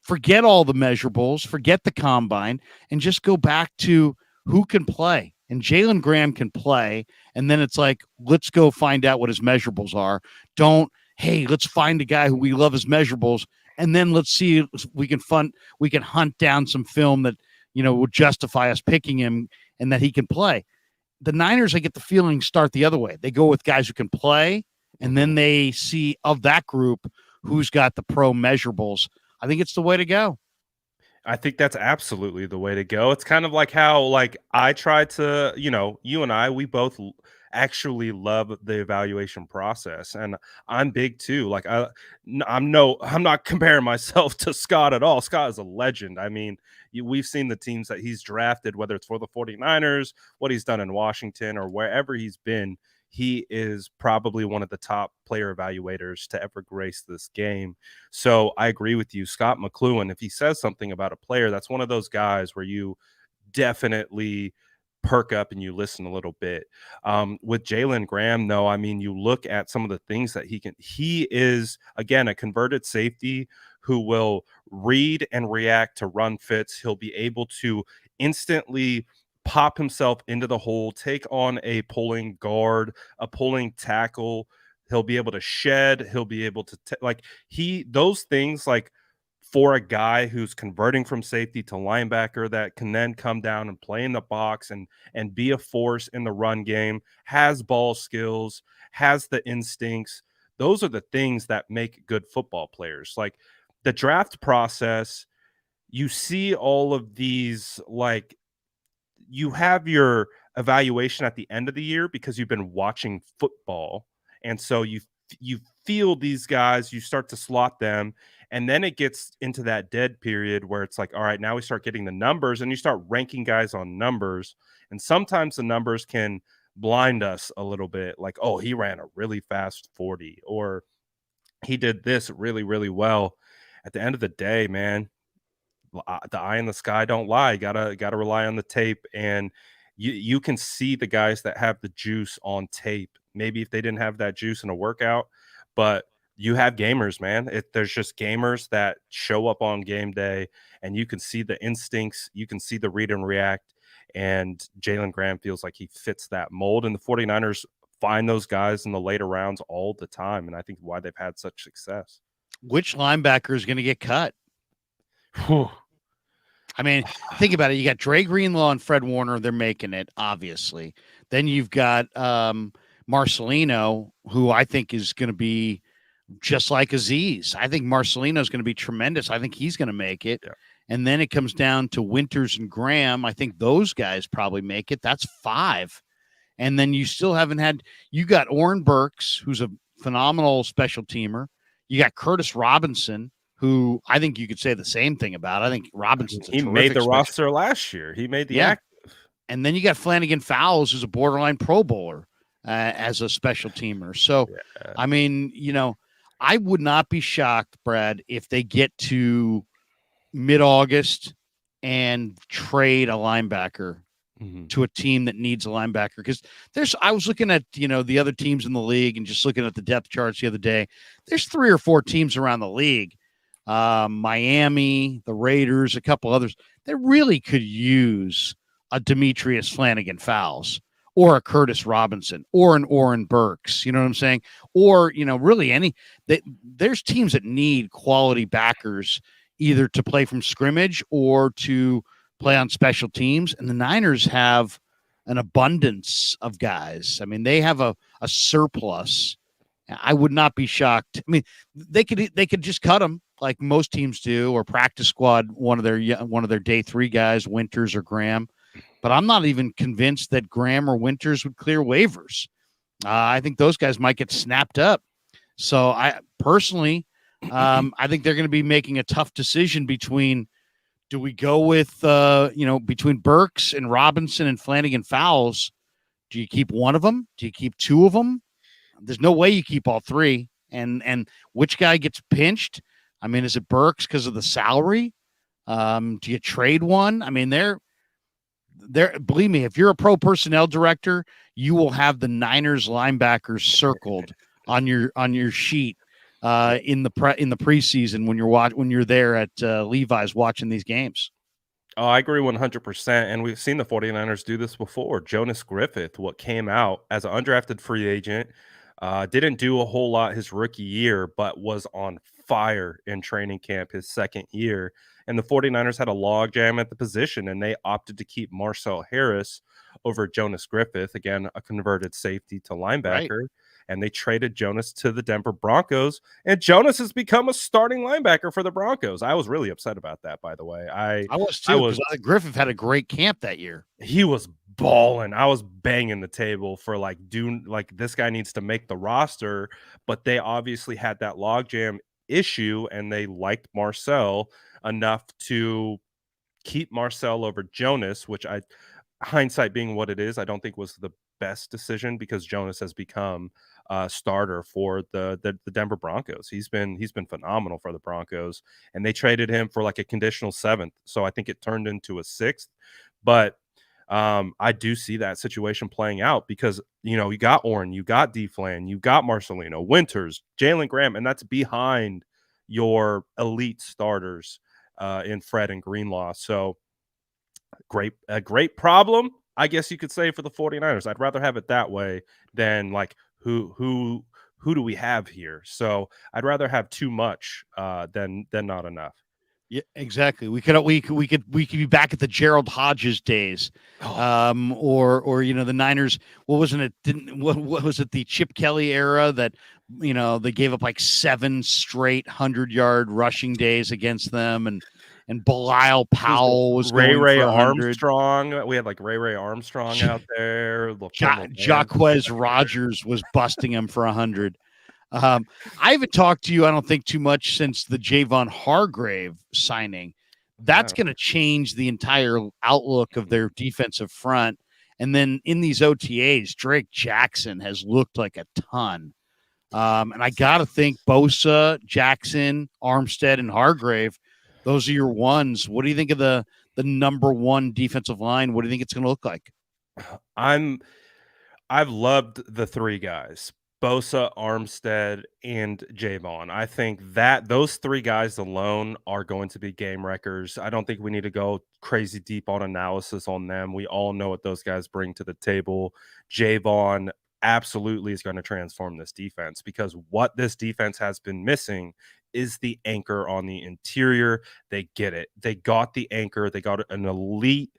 forget all the measurables, forget the combine, and just go back to who can play? And Jalen Graham can play. And then it's like, let's go find out what his measurables are. Let's find a guy who we love his measurables. And then let's see if we can hunt down some film that, will justify us picking him and that he can play. The Niners, I get the feeling, start the other way. They go with guys who can play, and then they see of that group who's got the pro measurables. I think it's the way to go. I think that's absolutely the way to go. It's kind of like how, I try to, you and I, we both actually love the evaluation process, and I'm big too. I'm not comparing myself to Scott at all. Scott is a legend. I mean, we've seen the teams that he's drafted, whether it's for the 49ers, what he's done in Washington, or wherever he's been. He is probably one of the top player evaluators to ever grace this game. So I agree with you. Scott McCloughan, if he says something about a player, that's one of those guys where you definitely perk up and you listen a little bit. With Jalen Graham, though, you look at some of the things that he is, again, a converted safety who will read and react to run fits. He'll be able to instantly pop himself into the hole, take on a pulling guard, a pulling tackle. He'll be able to shed. He'll be able to those things, for a guy who's converting from safety to linebacker, that can then come down and play in the box and be a force in the run game, has ball skills, has the instincts. Those are the things that make good football players. Like the draft process, you see all of these, you have your evaluation at the end of the year because you've been watching football. And so you feel these guys, you start to slot them. And then it gets into that dead period where it's like, all right, now we start getting the numbers and you start ranking guys on numbers. And sometimes the numbers can blind us a little bit. Like, oh, he ran a really fast 40, or he did this really, really well. At the end of the day, man, the eye in the sky don't lie. You gotta rely on the tape, and you can see the guys that have the juice on tape. Maybe if they didn't have that juice in a workout, but you have gamers, man. There's just gamers that show up on game day, and you can see the instincts, you can see the read and react, and Jalen Graham feels like he fits that mold, and the 49ers find those guys in the later rounds all the time, and I think why they've had such success. Which linebacker is going to get cut? Think about it. You got Dre Greenlaw and Fred Warner. They're making it, obviously. Then you've got Marcelino, who I think is going to be just like Aziz. I think Marcelino is going to be tremendous. I think he's going to make it. Yeah. And then it comes down to Winters and Graham. I think those guys probably make it. That's 5. And then you still haven't had, you got Oren Burks, who's a phenomenal special teamer. You got Curtis Robinson, who I think you could say the same thing about. I think Robinson's He a made terrific the roster last year. He made the act. And then you got Flanagan Fowles, who's a borderline Pro Bowler as a special teamer. So, I mean, I would not be shocked, Brad, if they get to mid-August and trade a linebacker to a team that needs a linebacker. Because I was looking at, the other teams in the league and just looking at the depth charts the other day. There's 3 or 4 teams around the league, Miami, the Raiders, a couple others, that really could use a Demetrius Flanagan Fowles or a Curtis Robinson or an Oren Burks. You know what I'm saying? Or, really there's teams that need quality backers either to play from scrimmage or to play on special teams. And the Niners have an abundance of guys. I mean, they have a surplus. I would not be shocked. I mean, they could just cut them like most teams do, or practice squad one of their day 3 guys, Winters or Graham. But I'm not even convinced that Graham or Winters would clear waivers. I think those guys might get snapped up. So I personally, I think they're going to be making a tough decision between, do we go with, between Burks and Robinson and Flanagan Fowles? Do you keep one of them? Do you keep 2 of them? There's no way you keep all 3. And which guy gets pinched? I mean, is it Burks because of the salary? Do you trade one? I mean, they're believe me, if you're a pro personnel director, you will have the Niners linebackers circled on your sheet in the preseason when you're there at Levi's watching these games. Oh, I agree 100%. And we've seen the 49ers do this before. Jonas Griffith, what came out as an undrafted free agent, didn't do a whole lot his rookie year, but was on fire in training camp his second year. And the 49ers had a logjam at the position, and they opted to keep Marcel Harris over Jonas Griffith, again, a converted safety to linebacker. Right. And they traded Jonas to the Denver Broncos, and Jonas has become a starting linebacker for the Broncos. I was really upset about that, by the way. I was too, because I think Griffith had a great camp that year. He was balling. I was banging the table for this guy needs to make the roster, but they obviously had that logjam issue, and they liked Marcel enough to keep Marcel over Jonas, which hindsight being what it is, I don't think was the best decision, because Jonas has become a starter for the Denver Broncos. He's been phenomenal for the Broncos, and they traded him for like a conditional 7th. So I think it turned into a 6th. But I do see that situation playing out, because you got Oren, you got D-Flan, you got Marcelino, Winters, Jalen Graham, and that's behind your elite starters in Fred and Greenlaw. So a great problem, I guess you could say, for the 49ers. I'd rather have it that way than like who do we have here? So I'd rather have too much than not enough. Yeah, exactly. We could be back at the Gerald Hodges days, or the Niners. What was it? What was it? The Chip Kelly era that they gave up like 7 straight 100-yard rushing days against them, and Belial Powell was Ray going for 100. Armstrong. We had like Ray Armstrong out there. Jaquez Rogers was busting him for 100. I haven't talked to you, I don't think, too much since the Javon Hargrave signing. That's going to change the entire outlook of their defensive front. And then in these OTAs, Drake Jackson has looked like a ton. And I got to think Bosa, Jackson, Armstead, and Hargrave, those are your ones. What do you think of the number 1 defensive line? What do you think it's going to look like? I've loved the 3 guys, Bosa, Armstead, and Javon. I think that those 3 guys alone are going to be game wreckers. I don't think we need to go crazy deep on analysis on them. We all know what those guys bring to the table. Javon absolutely is going to transform this defense, because what this defense has been missing is the anchor on the interior. They get it. They got the anchor. They got an elite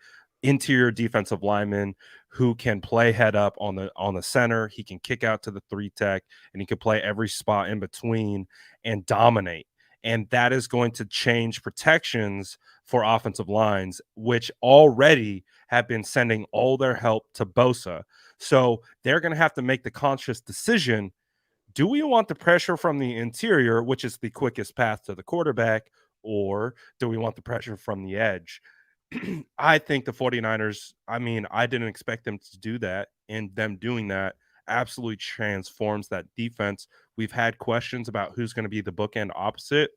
interior defensive lineman who can play head up on the center. He can kick out to the 3 tech, and he can play every spot in between and dominate. And that is going to change protections for offensive lines, which already have been sending all their help to Bosa. So they're going to have to make the conscious decision. Do we want the pressure from the interior, which is the quickest path to the quarterback, or do we want the pressure from the edge? I think the 49ers, I mean, I didn't expect them to do that, and them doing that absolutely transforms that defense. We've had questions about who's going to be the bookend opposite.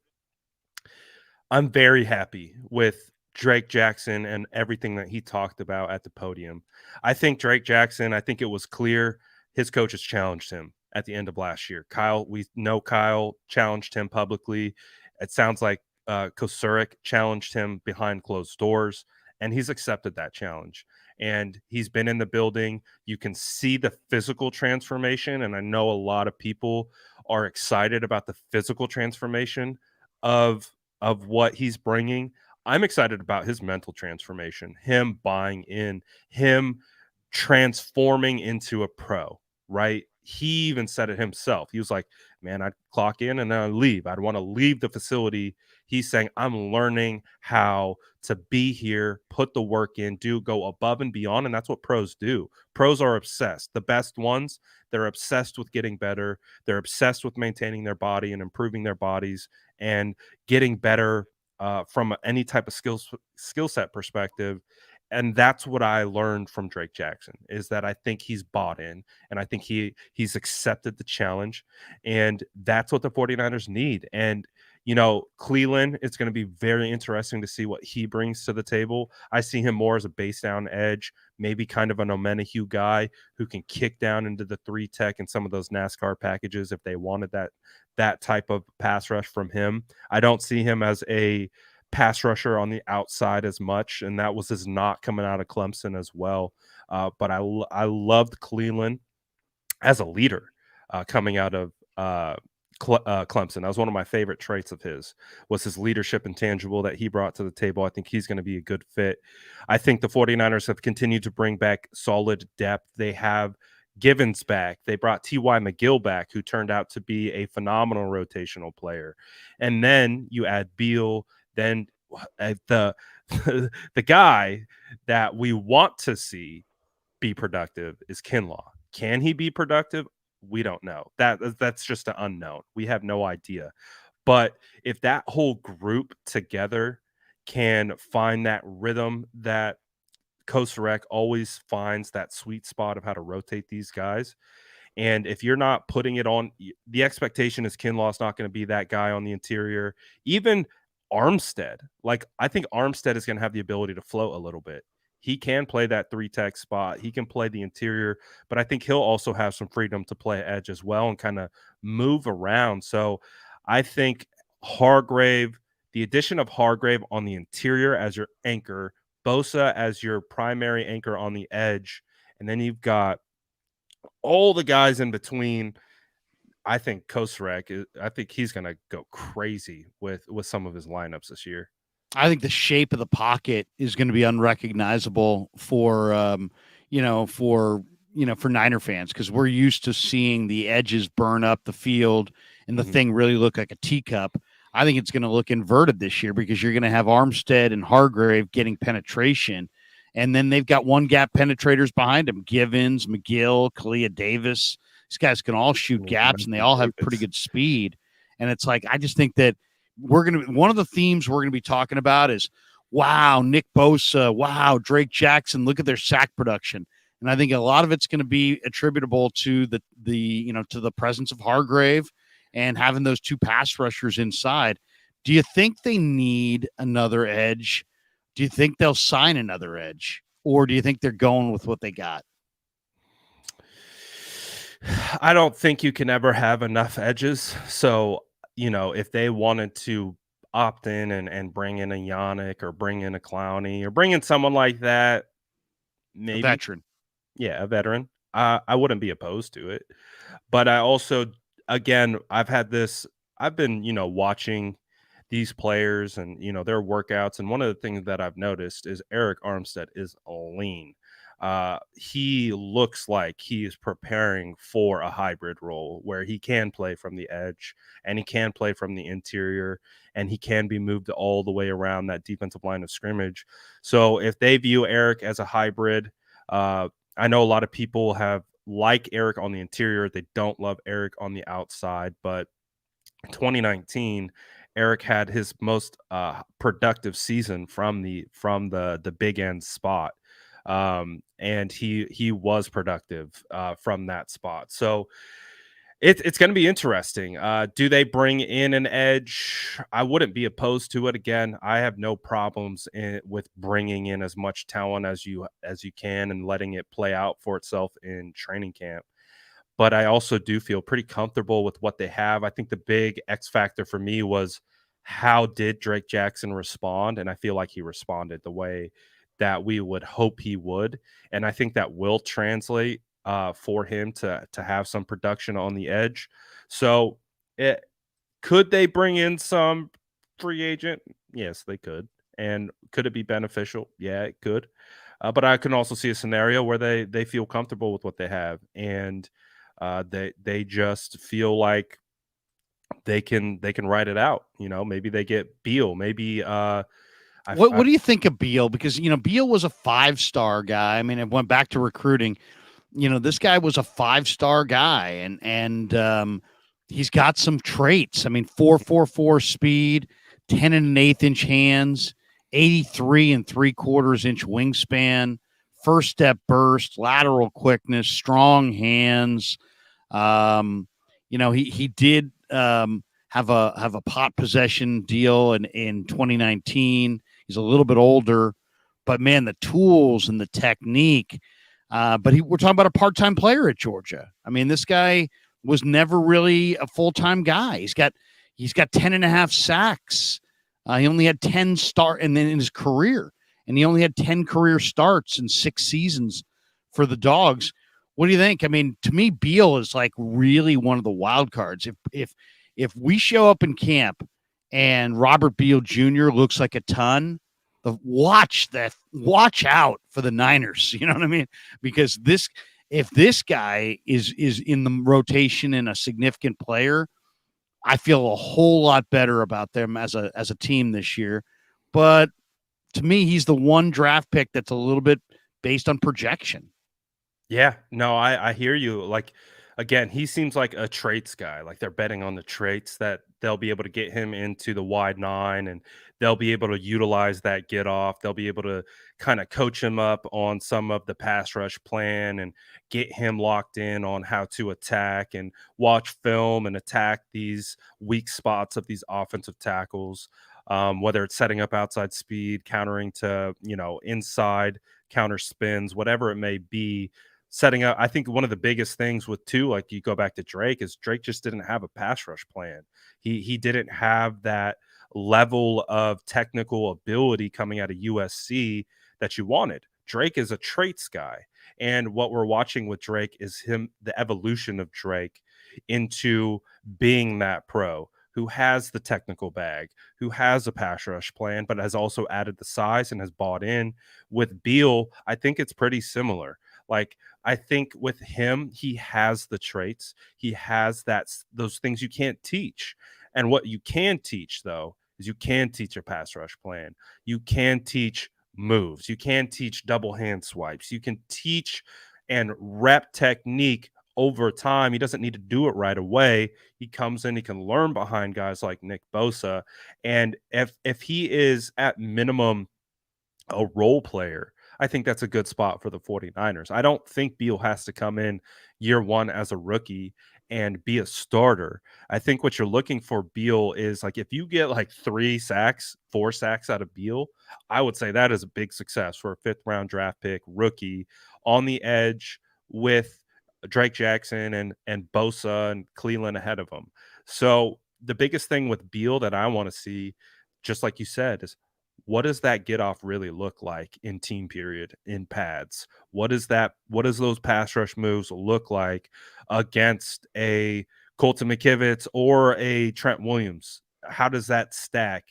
I'm very happy with Drake Jackson and everything that he talked about at the podium. I think Drake Jackson, I think it was clear his coaches challenged him at the end of last year. We know Kyle challenged him publicly. It sounds like Kosurik challenged him behind closed doors, and he's accepted that challenge. And he's been in the building. You can see the physical transformation, and I know a lot of people are excited about the physical transformation of what he's bringing. I'm excited about his mental transformation, him buying in, him transforming into a pro, right? He even said it himself. He was like, man, I'd clock in and then I'd leave. I'd want to leave the facility. He's saying, I'm learning how to be here, put the work in, go above and beyond. And that's what pros do. Pros are obsessed. The best ones, they're obsessed with getting better. They're obsessed with maintaining their body and improving their bodies and getting better from any type of skill set perspective. And that's what I learned from Drake Jackson, is that I think he's bought in, and I think he's accepted the challenge, and that's what the 49ers need. And Cleveland, it's going to be very interesting to see what he brings to the table. I see him more as a base down edge, maybe kind of an Omenihu guy who can kick down into the 3 tech and some of those NASCAR packages if they wanted that type of pass rush from him. I don't see him as a pass rusher on the outside as much, and that was his knock coming out of Clemson as well. But I loved Cleveland as a leader coming out of Clemson. That was one of my favorite traits of his, was his leadership intangible that he brought to the table. I think he's going to be a good fit. I think the 49ers have continued to bring back solid depth. They have Givens back. They brought T.Y. McGill back, who turned out to be a phenomenal rotational player. And then you add Beal. Then the the guy that we want to see be productive is Kinlaw. Can he be productive? We don't know. That's just an unknown. We have no idea. But if that whole group together can find that rhythm that Kosurik always finds, that sweet spot of how to rotate these guys. And if you're not putting it on, the expectation is Kinlaw's not going to be that guy on the interior. Even Armstead, like, I think Armstead is going to have the ability to float a little bit. He can play that 3 tech spot. He can play the interior, but I think he'll also have some freedom to play edge as well and kind of move around. So I think the addition of Hargrave on the interior as your anchor, Bosa as your primary anchor on the edge, and then you've got all the guys in between. I think Kosurik, I think he's going to go crazy with some of his lineups this year. I think the shape of the pocket is going to be unrecognizable for Niner fans, because we're used to seeing the edges burn up the field and the thing really look like a teacup. I think it's going to look inverted this year, because you're going to have Armstead and Hargrave getting penetration, and then they've got one gap penetrators behind them: Givens, McGill, Kalia Davis. These guys can all shoot gaps, and they all have pretty good speed. And it's like, I just think that one of the themes we're going to be talking about is, wow, Nick Bosa, wow, Drake Jackson, look at their sack production. And I think a lot of it's going to be attributable to to the presence of Hargrave and having those two pass rushers inside. Do you think they need another edge? Do you think they'll sign another edge? Or do you think they're going with what they got? I don't think you can ever have enough edges. So, if they wanted to opt in and bring in a Yannick or bring in a Clowney or bring in someone like that, maybe. A veteran. Yeah, a veteran. I wouldn't be opposed to it. But I also, again, I've been, watching these players and their workouts. And one of the things that I've noticed is Eric Armstead is lean. He looks like he is preparing for a hybrid role where he can play from the edge and he can play from the interior and he can be moved all the way around that defensive line of scrimmage. So if they view Eric as a hybrid, I know a lot of people have like Eric on the interior. They don't love Eric on the outside, but 2019, Eric had his most productive season from the big end spot, and he was productive from that spot. So it's going to be interesting. Do they bring in an edge? I wouldn't be opposed to it. Again, I have no problems with bringing in as much talent as you can and letting it play out for itself in training camp. But I also do feel pretty comfortable with what they have. I think the big X factor for me was how did Drake Jackson respond? And I feel like he responded the way that we would hope he would. And I think that will translate for him to have some production on the edge. So could they bring in some free agent? Yes, they could. And could it be beneficial? Yeah, it could. But I can also see a scenario where they feel comfortable with what they have, and they just feel like they can ride it out. Maybe they get Beal. Maybe what do you think of Beal? Because Beal was a 5-star guy. I mean, it went back to recruiting. This guy was a 5-star guy, and he's got some traits. I mean, 4.44 speed, 10 1/8 inch hands, 83 3/4 inch wingspan, first step burst, lateral quickness, strong hands. He did have a pot possession deal in 2019. He's a little bit older, but man, the tools and the technique. But we're talking about a part-time player at Georgia. I mean, this guy was never really a full-time guy. He's got 10.5 sacks. He only had 10 in his career, and he only had 10 career starts in 6 seasons for the Dogs. What do you think? I mean, to me, Beal is like really one of the wild cards. If we show up in camp and Robert Beal Jr. looks like a ton, watch out for the Niners. You know what I mean? Because if this guy is in the rotation and a significant player, I feel a whole lot better about them as a team this year. But to me, he's the one draft pick that's a little bit based on projection. Yeah, no, I hear you. Like, again, he seems like a traits guy. Like they're betting on the traits that they'll be able to get him into the wide 9 and they'll be able to utilize that get off. They'll be able to kind of coach him up on some of the pass rush plan and get him locked in on how to attack and watch film and attack these weak spots of these offensive tackles. Whether it's setting up outside speed, countering to, inside counter spins, whatever it may be, setting up. I think one of the biggest things with like you go back to Drake, is Drake just didn't have a pass rush plan. He didn't have that level of technical ability coming out of USC that you wanted. Drake is a traits guy. And what we're watching with Drake is the evolution of Drake into being that pro who has the technical bag, who has a pass rush plan, but has also added the size and has bought in. With Beal, I think it's pretty similar. Like, I think with him, he has the traits. He has those things you can't teach. And what you can teach, though, is you can teach a pass rush plan. You can teach moves. You can teach double hand swipes. You can teach and rep technique over time. He doesn't need to do it right away. He comes in, he can learn behind guys like Nick Bosa. And if he is at minimum a role player, I think that's a good spot for the 49ers. I don't think Beal has to come in year 1 as a rookie and be a starter. I think what you're looking for Beal is, like, if you get like 3 sacks, 4 sacks out of Beal, I would say that is a big success for a 5th round draft pick rookie on the edge with Drake Jackson and Bosa and Cleveland ahead of him. So the biggest thing with Beal that I want to see, just like you said, is what does that get off really look like in team period, in pads? What does those pass rush moves look like against a Colton McKivitz or a Trent Williams? how does that stack?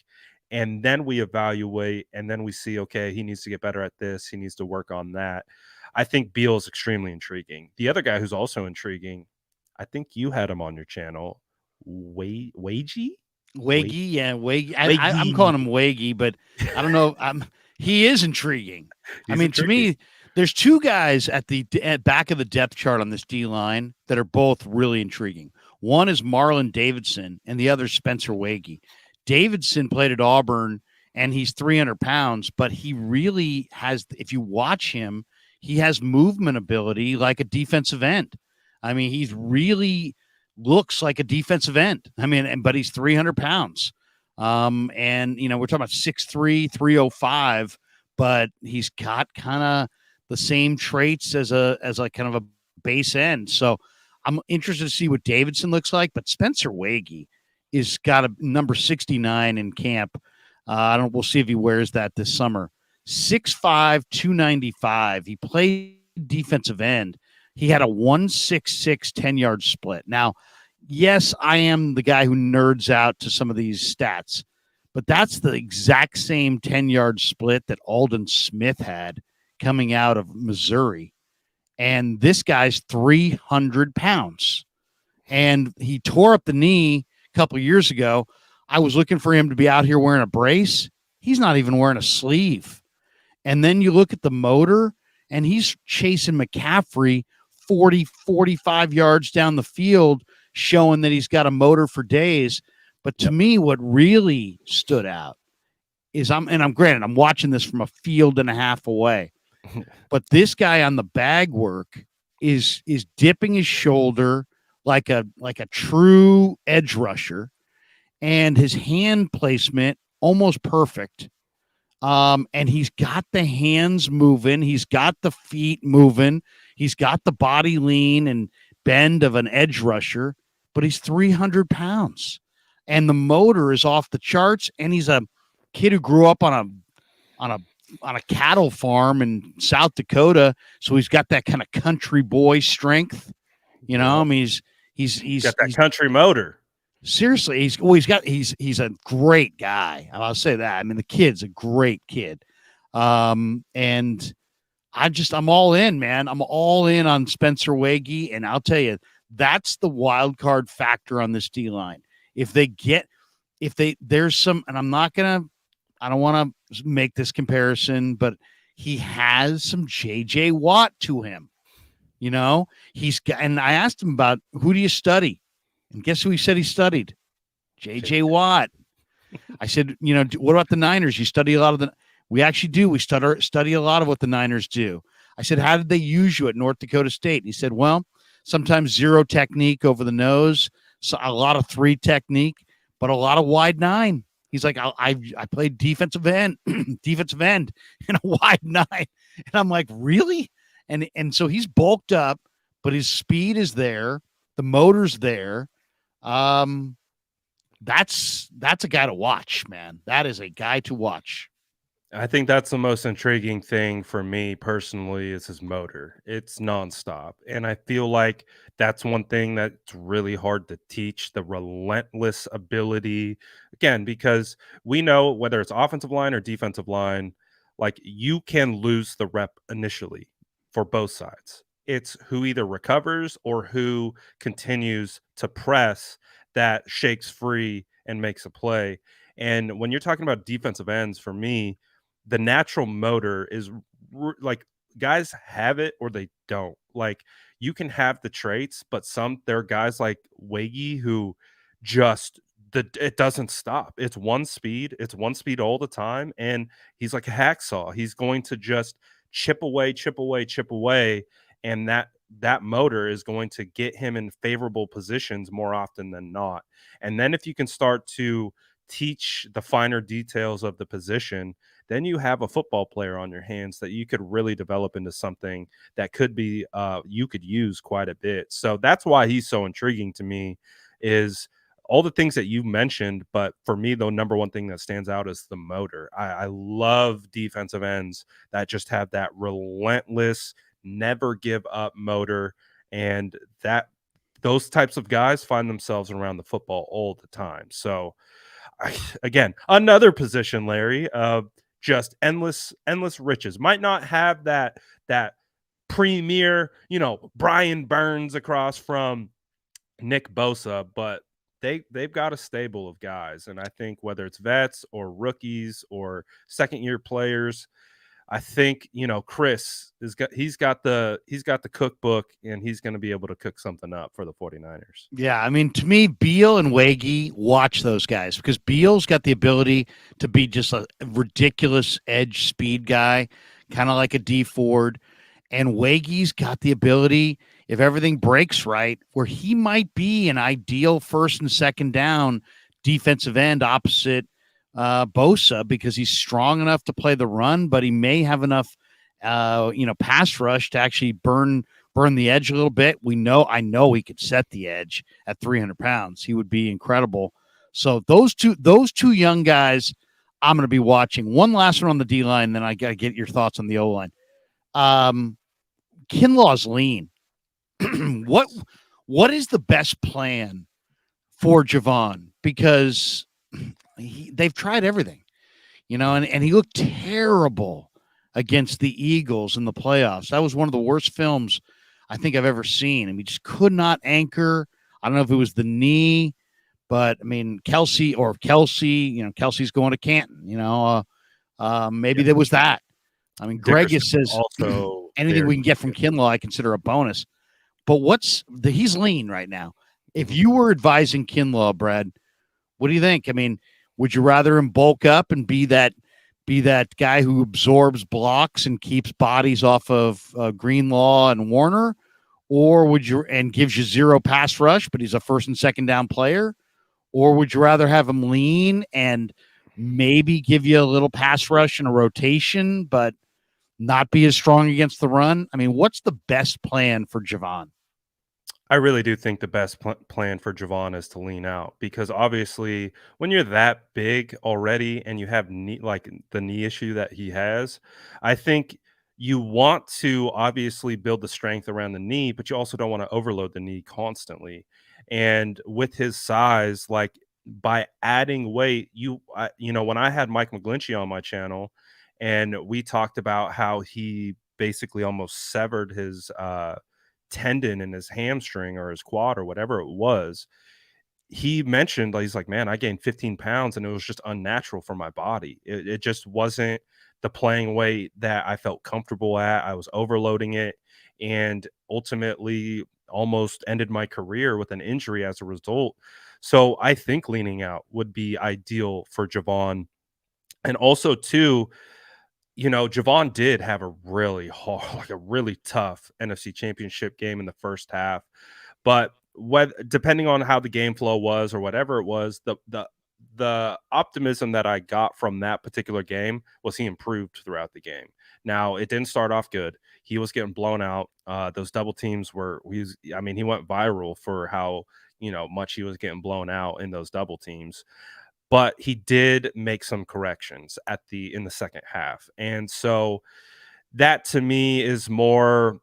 And then we evaluate, and then we see, okay, he needs to get better at this. He needs to work on that. I think Beal is extremely intriguing. The other guy who's also intriguing, I think you had him on your channel, Wagey? Waggy, yeah, Waggy. I'm Wagey. calling him Waggy, but I don't know. He is intriguing. I He's mean, to intriguing. me, there's two guys at back of the depth chart on this D line that are both really intriguing. One is Marlon Davidson, and the other is Spencer Waggy. Davidson played at Auburn, and he's 300 pounds, but he really has. If you watch him, he has movement ability like a defensive end. I mean, he's really looks like a defensive end. I mean, but he's 300 pounds. And, we're talking about 6'3", 305, but he's got kind of the same traits as like kind of a base end. So I'm interested to see what Davidson looks like, but Spencer Wagey is got a number 69 in camp. We'll see if he wears that this summer. 6'5", 295. He played defensive end. He had a 1.66 10-yard split. Now, yes, I am the guy who nerds out to some of these stats, but that's the exact same 10-yard split that Aldon Smith had coming out of Missouri. And this guy's 300 pounds. And he tore up the knee a couple of years ago. I was looking for him to be out here wearing a brace. He's not even wearing a sleeve. And then you look at the motor, and he's chasing McCaffrey 40, 45 yards down the field, showing that he's got a motor for days. But to me, what really stood out is I'm watching this from a field and a half away, but this guy on the bag work is dipping his shoulder like a true edge rusher, and his hand placement almost perfect. And he's got the hands moving, he's got the feet moving, he's got the body lean and bend of an edge rusher, but he's 300 pounds, and the motor is off the charts. And he's a kid who grew up on a cattle farm in South Dakota, so he's got that kind of country boy strength. I mean, he's got that country motor. Seriously, he's a great guy. I'll say that. I mean, the kid's a great kid. And I'm all in, man. I'm all in on Spencer Wagey, and I'll tell you, that's the wild card factor on this D line. There's some, and I don't want to make this comparison, but he has some JJ Watt to him. And I asked him about, who do you study? And guess who he said he studied? JJ Watt. I said, what about the Niners? You study a lot of we actually do. We study a lot of what the Niners do. I said, how did they use you at North Dakota State? And he said, well, sometimes zero technique over the nose, so a lot of 3 technique, but a lot of wide 9. He's like, I played defensive end in a wide 9. And I'm like, really? And so he's bulked up, but his speed is there. The motor's there. That's a guy to watch, man. That is a guy to watch. I think that's the most intriguing thing for me personally is his motor. It's nonstop. And I feel like that's one thing that's really hard to teach, the relentless ability. Again, because we know whether it's offensive line or defensive line, like you can lose the rep initially for both sides. It's who either recovers or who continues to press that shakes free and makes a play. And when you're talking about defensive ends, for me, the natural motor is like guys have it or they don't. Like you can have the traits, but there are guys like Wagey who just it doesn't stop. It's one speed all the time, and he's like a hacksaw. He's going to just chip away, and that motor is going to get him in favorable positions more often than not. And then if you can start to teach the finer details of the position, then you have a football player on your hands that you could really develop into something that could be you could use quite a bit. So that's why he's so intriguing to me, is all the things that you mentioned. But for me, the number one thing that stands out is the motor. I love defensive ends that just have that relentless, never give up motor, and those types of guys find themselves around the football all the time. So, again, another position, Larry, of just endless riches. Might not have that premier, Brian Burns across from Nick Bosa, but they've got a stable of guys, and I think whether it's vets or rookies or second year players, I think Chris he's got the cookbook, and he's going to be able to cook something up for the 49ers. Yeah, I mean, to me, Beal and Waggy, watch those guys because Beal's got the ability to be just a ridiculous edge speed guy, kind of like a D Ford. And Waggy's got the ability, if everything breaks right, where he might be an ideal first and second down defensive end opposite Bosa because he's strong enough to play the run, but he may have enough, pass rush to actually burn the edge a little bit. I know he could set the edge at 300 pounds. He would be incredible. So those two young guys, I'm going to be watching. One last one on the D line, then I got to get your thoughts on the O line. Kinlaw's lean. What is the best plan for Javon? Because they've tried everything, and he looked terrible against the Eagles in the playoffs. That was one of the worst films I think I've ever seen. And he just could not anchor. I don't know if it was the knee, but I mean, Kelsey's going to Canton, maybe there was that. I mean, Greg says also anything we can get from Kinlaw, I consider a bonus. But he's lean right now. If you were advising Kinlaw, Brad, what do you think? I mean, would you rather him bulk up and be that guy who absorbs blocks and keeps bodies off of Greenlaw and Warner, or gives you zero pass rush, but he's a first and second down player? Or would you rather have him lean and maybe give you a little pass rush and a rotation, but not be as strong against the run? I mean, what's the best plan for Javon? I really do think the best plan for Javon is to lean out, because obviously when you're that big already and you have the knee issue that he has, I think you want to obviously build the strength around the knee, but you also don't want to overload the knee constantly. And with his size, like, by adding weight, when I had Mike McGlinchey on my channel and we talked about how he basically almost severed his tendon in his hamstring or his quad or whatever it was, he mentioned, he's like, man, I gained 15 pounds and it was just unnatural for my body. It just wasn't the playing weight that I felt comfortable at. I was overloading it, and ultimately almost ended my career with an injury as a result. So I think leaning out would be ideal for Javon. And also too, Javon did have a really hard, like a really tough NFC Championship game in the first half. But depending on how the game flow was or whatever it was, the optimism that I got from that particular game was he improved throughout the game. Now, it didn't start off good. He was getting blown out. Those double teams he went viral for how much he was getting blown out in those double teams. But he did make some corrections in the second half. And so that to me is more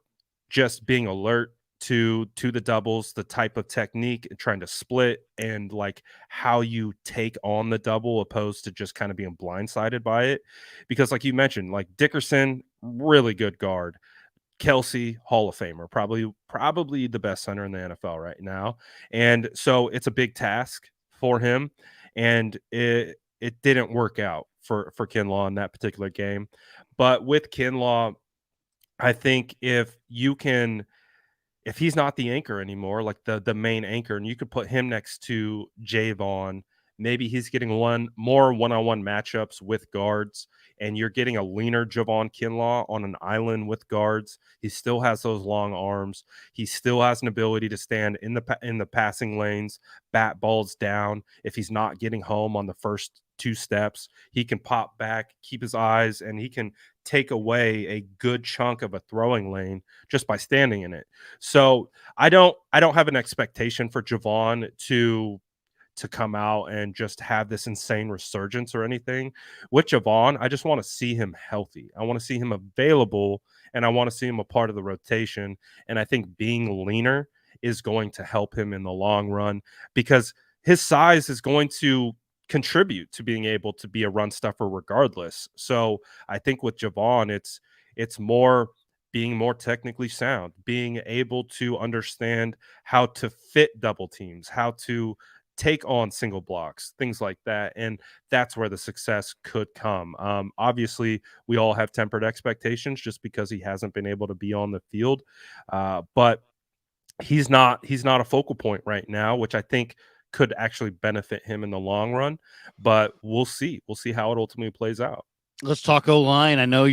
just being alert to the doubles, the type of technique, trying to split, and like how you take on the double opposed to just kind of being blindsided by it. Because like you mentioned, like Dickerson, really good guard. Kelsey, Hall of Famer, probably the best center in the NFL right now. And so it's a big task for him, and it didn't work out for Kinlaw in that particular game. But with Kinlaw, I think if he's not the anchor anymore, like the main anchor, and you could put him next to Javon, maybe he's getting more one-on-one matchups with guards, and you're getting a leaner Javon Kinlaw on an island with guards. He still has those long arms. He still has an ability to stand in the passing lanes, bat balls down. If he's not getting home on the first two steps, he can pop back, keep his eyes, and he can take away a good chunk of a throwing lane just by standing in it. So I don't have an expectation for Javon to come out and just have this insane resurgence or anything. With Javon, I just want to see him healthy. I want to see him available, and I want to see him a part of the rotation. And I think being leaner is going to help him in the long run, because his size is going to contribute to being able to be a run stuffer regardless. So I think with Javon, it's more being more technically sound, being able to understand how to fit double teams, how to take on single blocks, things like that. And that's where the success could come. Obviously, we all have tempered expectations just because he hasn't been able to be on the field. But he's not a focal point right now, which I think could actually benefit him in the long run. But we'll see. We'll see how it ultimately plays out. Let's talk O-line. I know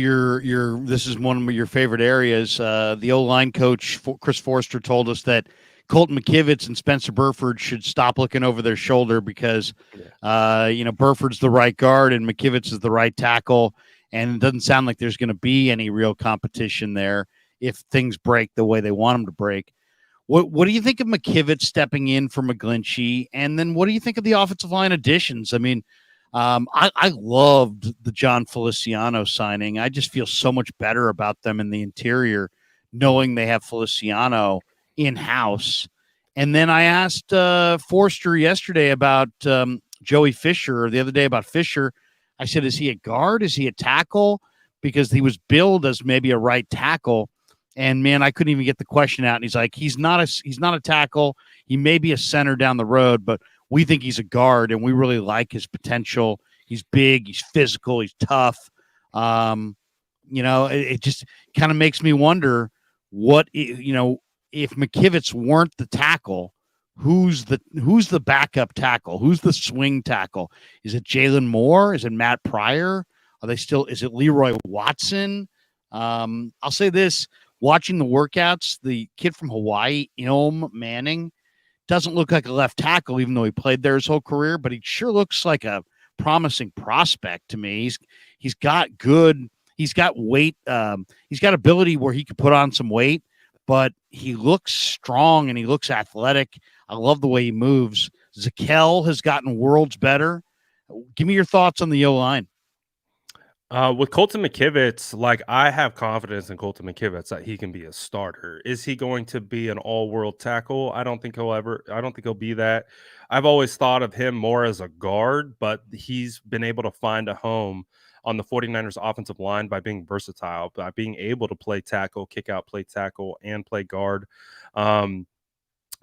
this is one of your favorite areas. The O-line coach, Chris Forster, told us that Colton McKivitz and Spencer Burford should stop looking over their shoulder because, Burford's the right guard and McKivitz is the right tackle. And it doesn't sound like there's going to be any real competition there if things break the way they want them to break. What do you think of McKivitz stepping in for McGlinchey? And then what do you think of the offensive line additions? I mean, I loved the John Feliciano signing. I just feel so much better about them in the interior, knowing they have Feliciano in-house. And then I asked Forster yesterday about Joey Fisher, or the other day about Fisher. I said, is he a guard? Is he a tackle? Because he was billed as maybe a right tackle. And, man, I couldn't even get the question out. And he's like, he's not a tackle. He may be a center down the road, but we think he's a guard, and we really like his potential. He's big, he's physical, he's tough. It just kind of makes me wonder if McKivitz weren't the tackle, who's the backup tackle? Who's the swing tackle? Is it Jalen Moore? Is it Matt Pryor? Is it Leroy Watson? I'll say this, watching the workouts, the kid from Hawaii, Ilm Manning, doesn't look like a left tackle, even though he played there his whole career, but he sure looks like a promising prospect to me. He's got weight. He's got ability where he could put on some weight, but he looks strong and he looks athletic. I love the way he moves. Zakel has gotten worlds better. Give me your thoughts on the O-line. With Colton McKivitz, I have confidence in Colton McKivitz that he can be a starter. Is he going to be an all-world tackle? I don't think he'll be that. I've always thought of him more as a guard, but he's been able to find a home on the 49ers offensive line by being versatile, by being able to play tackle, kick out, play tackle, and play guard.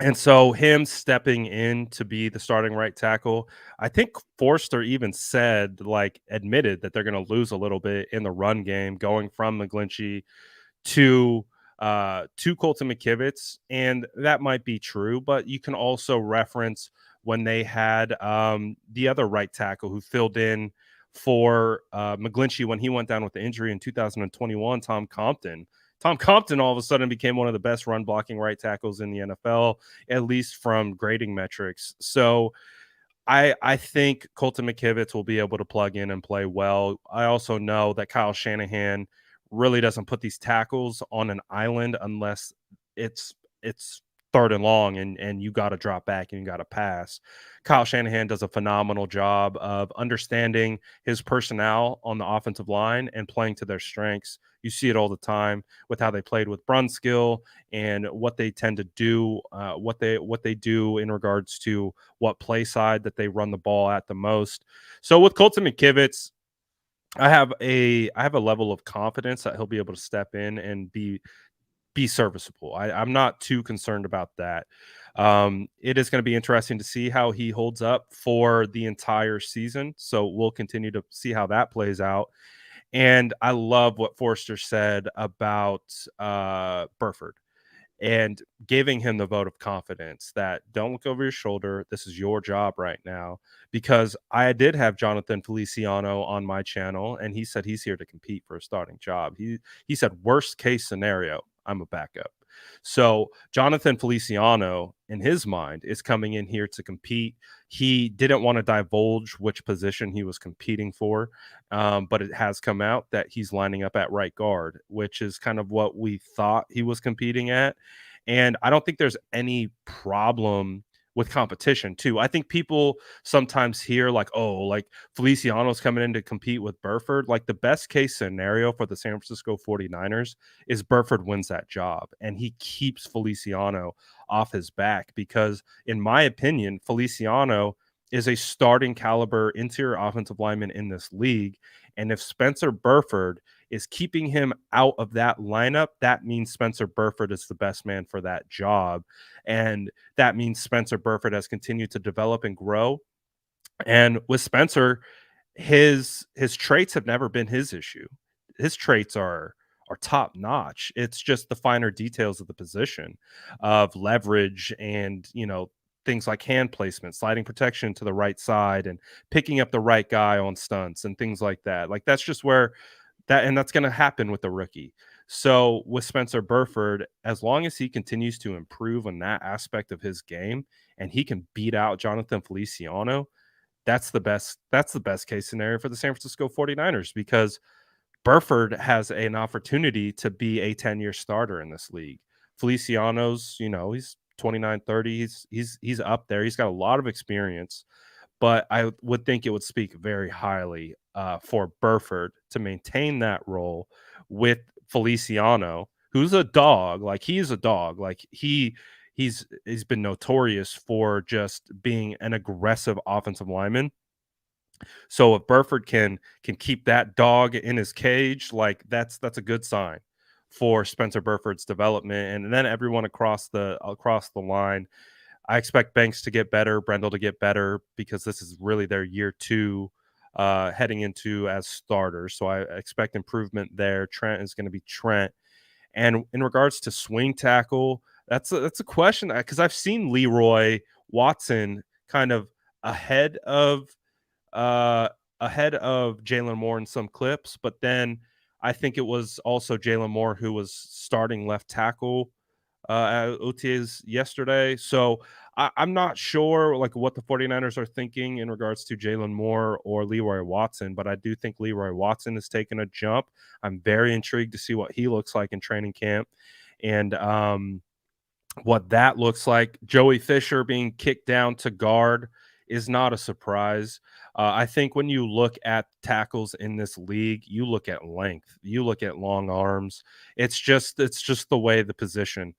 And so him stepping in to be the starting right tackle, I think Forster even admitted that they're going to lose a little bit in the run game going from McGlinchey to Colton McKivitz. And that might be true, but you can also reference when they had the other right tackle who filled in for McGlinchey when he went down with the injury in 2021, Tom Compton. Tom Compton all of a sudden became one of the best run blocking right tackles in the NFL, at least from grading metrics. So I think Colton McKivitz will be able to plug in and play well. I also know that Kyle Shanahan really doesn't put these tackles on an island unless it's third and long and you got to drop back and you got to pass. Kyle Shanahan does a phenomenal job of understanding his personnel on the offensive line and playing to their strengths. You see it all the time with how they played with Brunskill and what they tend to do, what they do in regards to what play side that they run the ball at the most. So with Colton McKivitz, I have a level of confidence that he'll be able to step in and be serviceable. I'm not too concerned about that. It is going to be interesting to see how he holds up for the entire season. So we'll continue to see how that plays out. And I love what Forster said about Burford and giving him the vote of confidence that don't look over your shoulder. This is your job right now, because I did have Jonathan Feliciano on my channel and he said he's here to compete for a starting job. He said worst case scenario, I'm a backup. So Jonathan Feliciano, in his mind, is coming in here to compete. He didn't want to divulge which position he was competing for, but it has come out that he's lining up at right guard, which is kind of what we thought he was competing at. And I don't think there's any problem with competition too. I think people sometimes hear like, oh, like Feliciano's coming in to compete with Burford. Like the best case scenario for the San Francisco 49ers is Burford wins that job and he keeps Feliciano off his back because, in my opinion, Feliciano is a starting caliber interior offensive lineman in this league. And if Spencer Burford is keeping him out of that lineup, that means Spencer Burford is the best man for that job. And that means Spencer Burford has continued to develop and grow. And with Spencer, his traits have never been his issue. His traits are top notch. It's just the finer details of the position of leverage and, things like hand placement, sliding protection to the right side and picking up the right guy on stunts and things like that. Like that's just where that's going to happen with the rookie. So with Spencer Burford, as long as he continues to improve on that aspect of his game and he can beat out Jonathan Feliciano, that's the best case scenario for the San Francisco 49ers because Burford has an opportunity to be a 10-year starter in this league. Feliciano's, he's 29, 30. He's up there. He's got a lot of experience, but I would think it would speak very highly for Burford to maintain that role with Feliciano, who's a dog. Like he's a dog. Like he's been notorious for just being an aggressive offensive lineman. So if Burford can keep that dog in his cage, like that's a good sign for Spencer Burford's development. And then everyone across the line, I expect Banks to get better, Brendel to get better because this is really their year 2 heading into as starters. So I expect improvement there. Trent is going to be Trent. And in regards to swing tackle, that's a question because I've seen Leroy Watson kind of ahead of Jalen Moore in some clips, but then I think it was also Jalen Moore who was starting left tackle at OTAs yesterday. So I'm not sure like what the 49ers are thinking in regards to Jalen Moore or Leroy Watson, but I do think Leroy Watson has taken a jump. I'm very intrigued to see what he looks like in training camp and what that looks like. Joey Fisher being kicked down to guard is not a surprise. I think when you look at tackles in this league, you look at length, you look at long arms. It's just the way the position.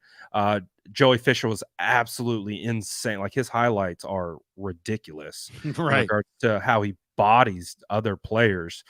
Joey Fisher was absolutely insane. Like his highlights are ridiculous in regard to how he bodies other players.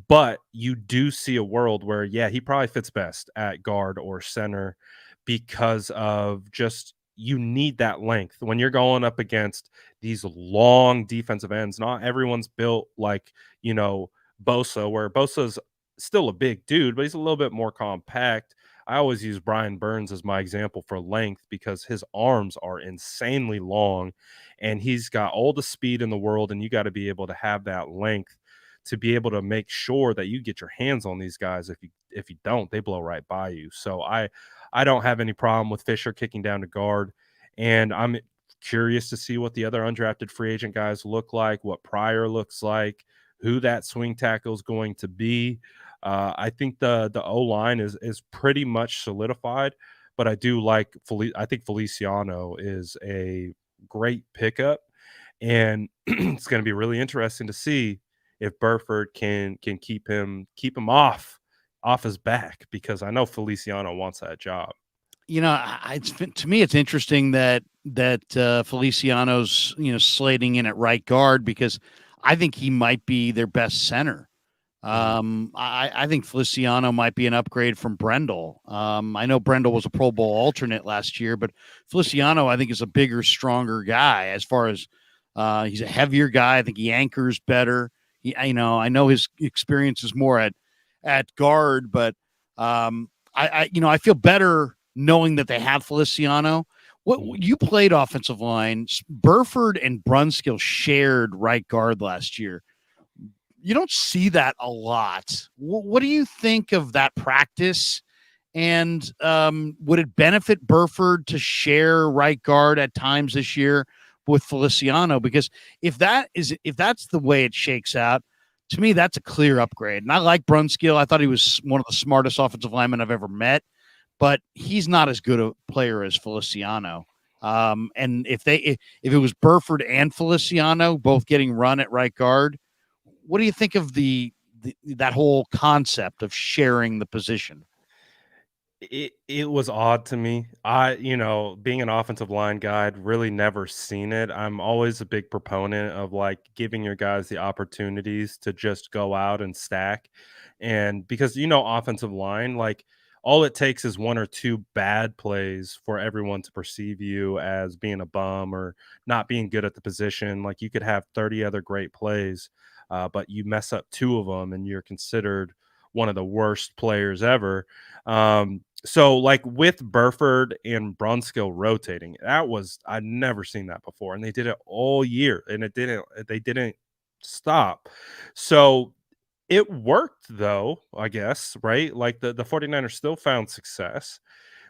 But you do see a world where, yeah, he probably fits best at guard or center because of just you need that length when you're going up against these long defensive ends. Not everyone's built like, Bosa, where Bosa's still a big dude, but he's a little bit more compact. I always use Brian Burns as my example for length because his arms are insanely long and he's got all the speed in the world, and you got to be able to have that length to be able to make sure that you get your hands on these guys. If you don't, they blow right by you. So I don't have any problem with Fisher kicking down to guard, and I'm curious to see what the other undrafted free agent guys look like, what Pryor looks like, who that swing tackle is going to be. I think the O-line is pretty much solidified, but I do like I think Feliciano is a great pickup, and it's going to be really interesting to see if Burford can keep him off his back, because I know Feliciano wants that job. To me, it's interesting that Feliciano's slating in at right guard because I think he might be their best center. I think Feliciano might be an upgrade from Brendel. I know Brendel was a Pro Bowl alternate last year, but Feliciano I think is a bigger, stronger guy as far as he's a heavier guy. I think he anchors better. I know his experience is more at guard, but I feel better knowing that they have Feliciano. What you played offensive line, Burford and Brunskill shared right guard last year. You don't see that a lot. What do you think of that practice? And would it benefit Burford to share right guard at times this year with Feliciano? Because if that's the way it shakes out, to me, that's a clear upgrade. And I like Brunskill. I thought he was one of the smartest offensive linemen I've ever met, but he's not as good a player as Feliciano. And if it was Burford and Feliciano both getting run at right guard, what do you think of that whole concept of sharing the position? It was odd to me. Being an offensive line guy, I'd really never seen it. I'm always a big proponent of like giving your guys the opportunities to just go out and stack. And because offensive line, like all it takes is one or two bad plays for everyone to perceive you as being a bum or not being good at the position. Like you could have 30 other great plays, but you mess up two of them and you're considered one of the worst players ever. So like with Burford and Brunskill rotating, I'd never seen that before. And they did it all year and they didn't stop. So it worked though, I guess, right? Like the 49ers still found success.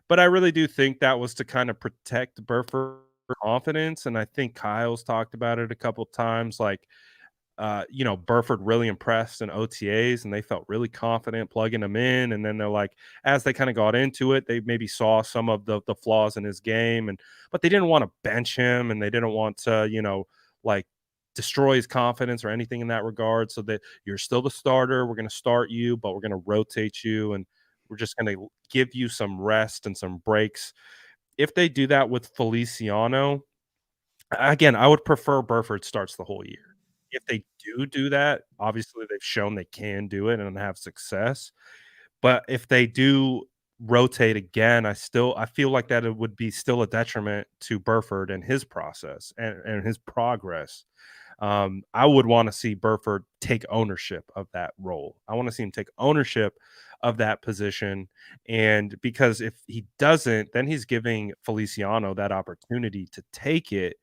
But I really do think that was to kind of protect Burford's confidence. And I think Kyle's talked about it a couple times. Like Burford really impressed in OTAs and they felt really confident plugging him in. And then they're like, as they kind of got into it, they maybe saw some of the flaws in his game, but they didn't want to bench him and they didn't want to, like destroy his confidence or anything in that regard. So that you're still the starter. We're going to start you, but we're going to rotate you and we're just going to give you some rest and some breaks. If they do that with Feliciano, again, I would prefer Burford starts the whole year. If they do that, obviously they've shown they can do it and have success. But if they do rotate again, I feel like that it would be still a detriment to Burford and his process and his progress. I would want to see Burford take ownership of that role. I want to see him take ownership of that position. And because if he doesn't, then he's giving Feliciano that opportunity to take it.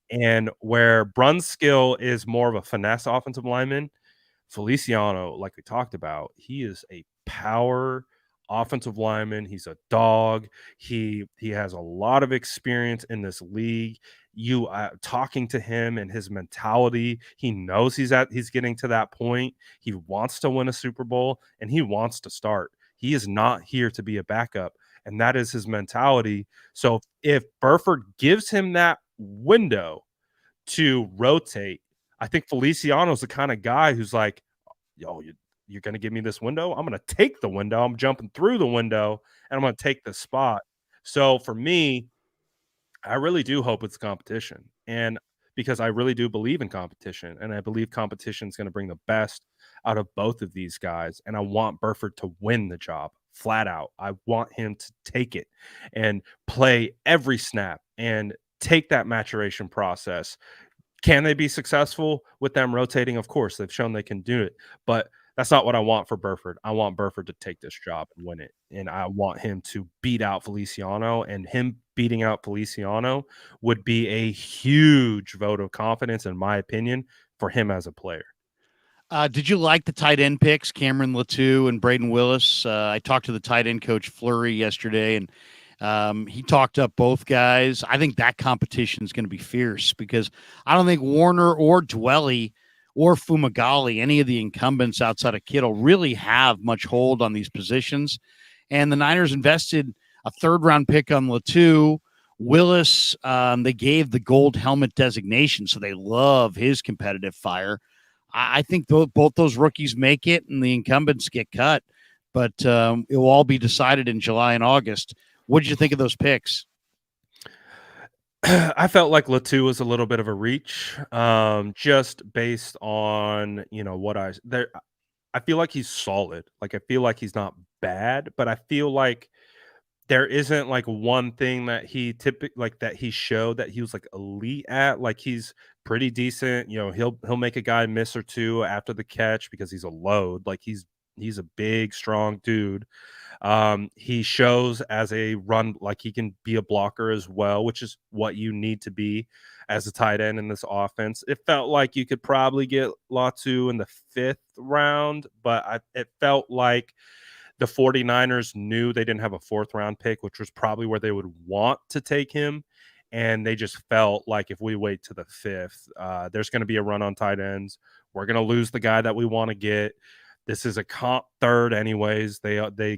And where Brunskill is more of a finesse offensive lineman, Feliciano, like we talked about, he is a power offensive lineman. He's a dog. He has a lot of experience in this league. You talking to him and his mentality, he knows he's getting to that point. He wants to win a Super Bowl and he wants to start. He is not here to be a backup, and that is his mentality. So if Burford gives him that window to rotate, I think Feliciano's the kind of guy who's like, yo, you're going to give me this window? I'm going to take the window. I'm jumping through the window and I'm going to take the spot. So for me, I really do hope it's competition. And because I really do believe in competition and I believe competition is going to bring the best out of both of these guys. And I want Burford to win the job flat out. I want him to take it and play every snap and take that maturation process. Can they be successful with them rotating? Of course, they've shown they can do it, but that's not what I want for Burford. I want Burford to take this job and win it, and I want him to beat out Feliciano, and him beating out Feliciano would be a huge vote of confidence, in my opinion, for him as a player. Did you like the tight end picks, Cameron Latou and Braden Willis? I talked to the tight end coach Fleury yesterday, and he talked up both guys. I think that competition is going to be fierce because I don't think Warner or Dwelly or Fumagalli, any of the incumbents outside of Kittle, really have much hold on these positions. And the Niners invested a third-round pick on Latou. Willis, they gave the gold helmet designation, so they love his competitive fire. I think both those rookies make it and the incumbents get cut, but it will all be decided in July and August. What did you think of those picks? I felt like Latou was a little bit of a reach, just based on what I feel like he's solid. Like I feel like he's not bad, but I feel like there isn't like one thing that that he showed that he was like elite at. Like he's pretty decent. He'll make a guy miss or two after the catch because he's a load. Like he's a big, strong dude. He shows as a run, like he can be a blocker as well, which is what you need to be as a tight end in this offense. It felt like you could probably get Latu in the 5th round, but it felt like the 49ers knew they didn't have a 4th round pick, which was probably where they would want to take him. And they just felt like if we wait to the 5th, there's going to be a run on tight ends. We're going to lose the guy that we want to get. This is a comp 3rd anyways. They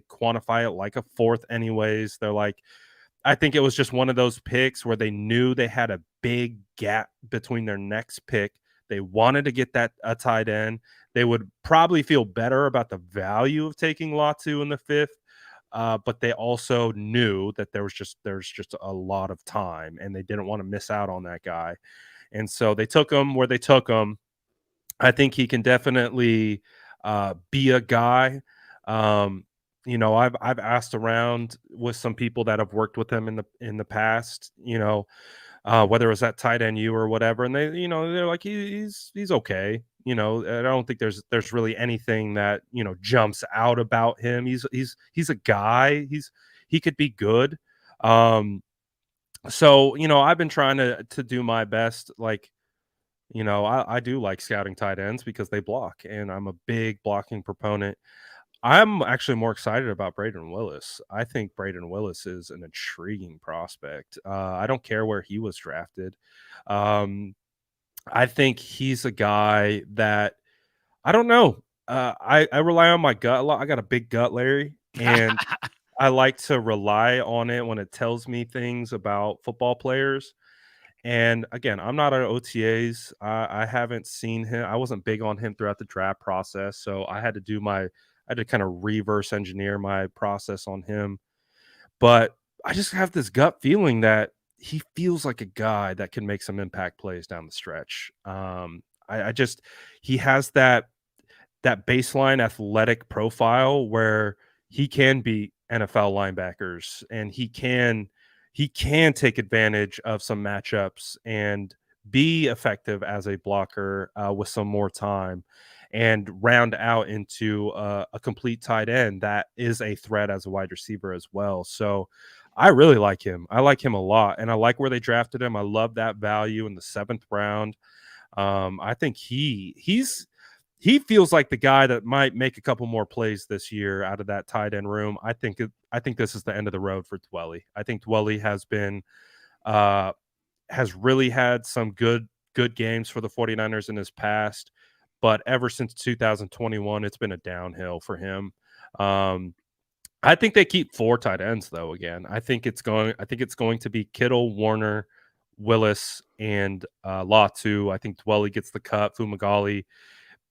quantify it like a 4th anyways. They're like, I think it was just one of those picks where they knew they had a big gap between their next pick. They wanted to get that a tight end. They would probably feel better about the value of taking Latu in the 5th, but they also knew that there's just a lot of time, and they didn't want to miss out on that guy. And so they took him where they took him. I think he can definitely be a guy. I've asked around with some people that have worked with him in the past. Whether it was at tight end U or whatever, and they're like he's okay. I don't think there's really anything that jumps out about him. He's a guy. He could be good. So I've been trying to do my best. Like, I do like scouting tight ends because they block, and I'm a big blocking proponent. I'm actually more excited about Braden Willis. I think Braden Willis is an intriguing prospect. I don't care where he was drafted. I think he's a guy that I don't know. I rely on my gut a lot. I got a big gut, Larry, and I like to rely on it when it tells me things about football players. And again, I'm not on OTAs. I haven't seen him. I wasn't big on him throughout the draft process, so I had to kind of reverse engineer my process on him. But I just have this gut feeling that he feels like a guy that can make some impact plays down the stretch. He has that baseline athletic profile where he can beat NFL linebackers, and he can take advantage of some matchups and be effective as a blocker with some more time, and round out into a complete tight end that is a threat as a wide receiver as well. So I really like him. I like him a lot, and I like where they drafted him. I love that value in the 7th round. I think he feels like the guy that might make a couple more plays this year out of that tight end room. I think this is the end of the road for Dwelley. I think Dwelley has really had some good games for the 49ers in his past, but ever since 2021, it's been a downhill for him. I think they keep 4 tight ends though. Again, I think it's going to be Kittle, Warner, Willis, and Latu. I think Dwelley gets the cut. Fumagalli.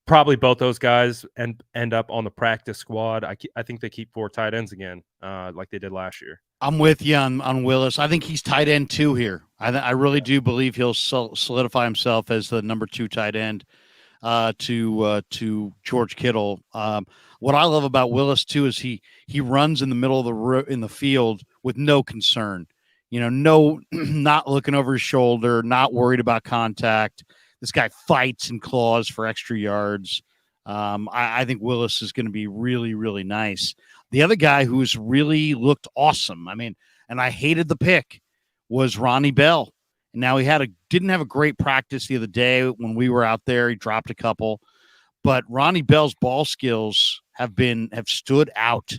Probably both those guys end up on the practice squad. I think they keep 4 tight ends again, like they did last year. I'm with you on Willis. I think he's tight end 2 here. I really do believe he'll solidify himself as the number 2 tight end to George Kittle. What I love about Willis too is he runs in the middle of in the field with no concern. Not looking over his shoulder, not worried about contact. This guy fights and claws for extra yards. I think Willis is going to be really, really nice. The other guy who's really looked awesome, and I hated the pick, was Ronnie Bell. And now he didn't have a great practice the other day when we were out there. He dropped a couple. But Ronnie Bell's ball skills have stood out.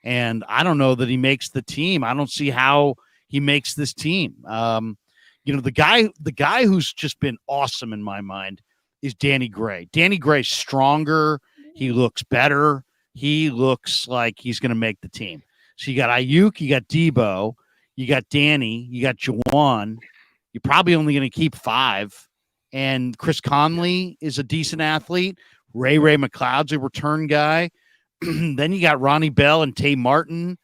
And I don't know that he makes the team. I don't see how he makes this team. The guy who's just been awesome in my mind is Danny Gray. Danny Gray's stronger. He looks better. He looks like he's going to make the team. So you got Ayuk, you got Debo, you got Danny, you got Jawan. You're probably only going to keep 5. And Chris Conley is a decent athlete. Ray McLeod's a return guy. Then you got Ronnie Bell and Tay Martin,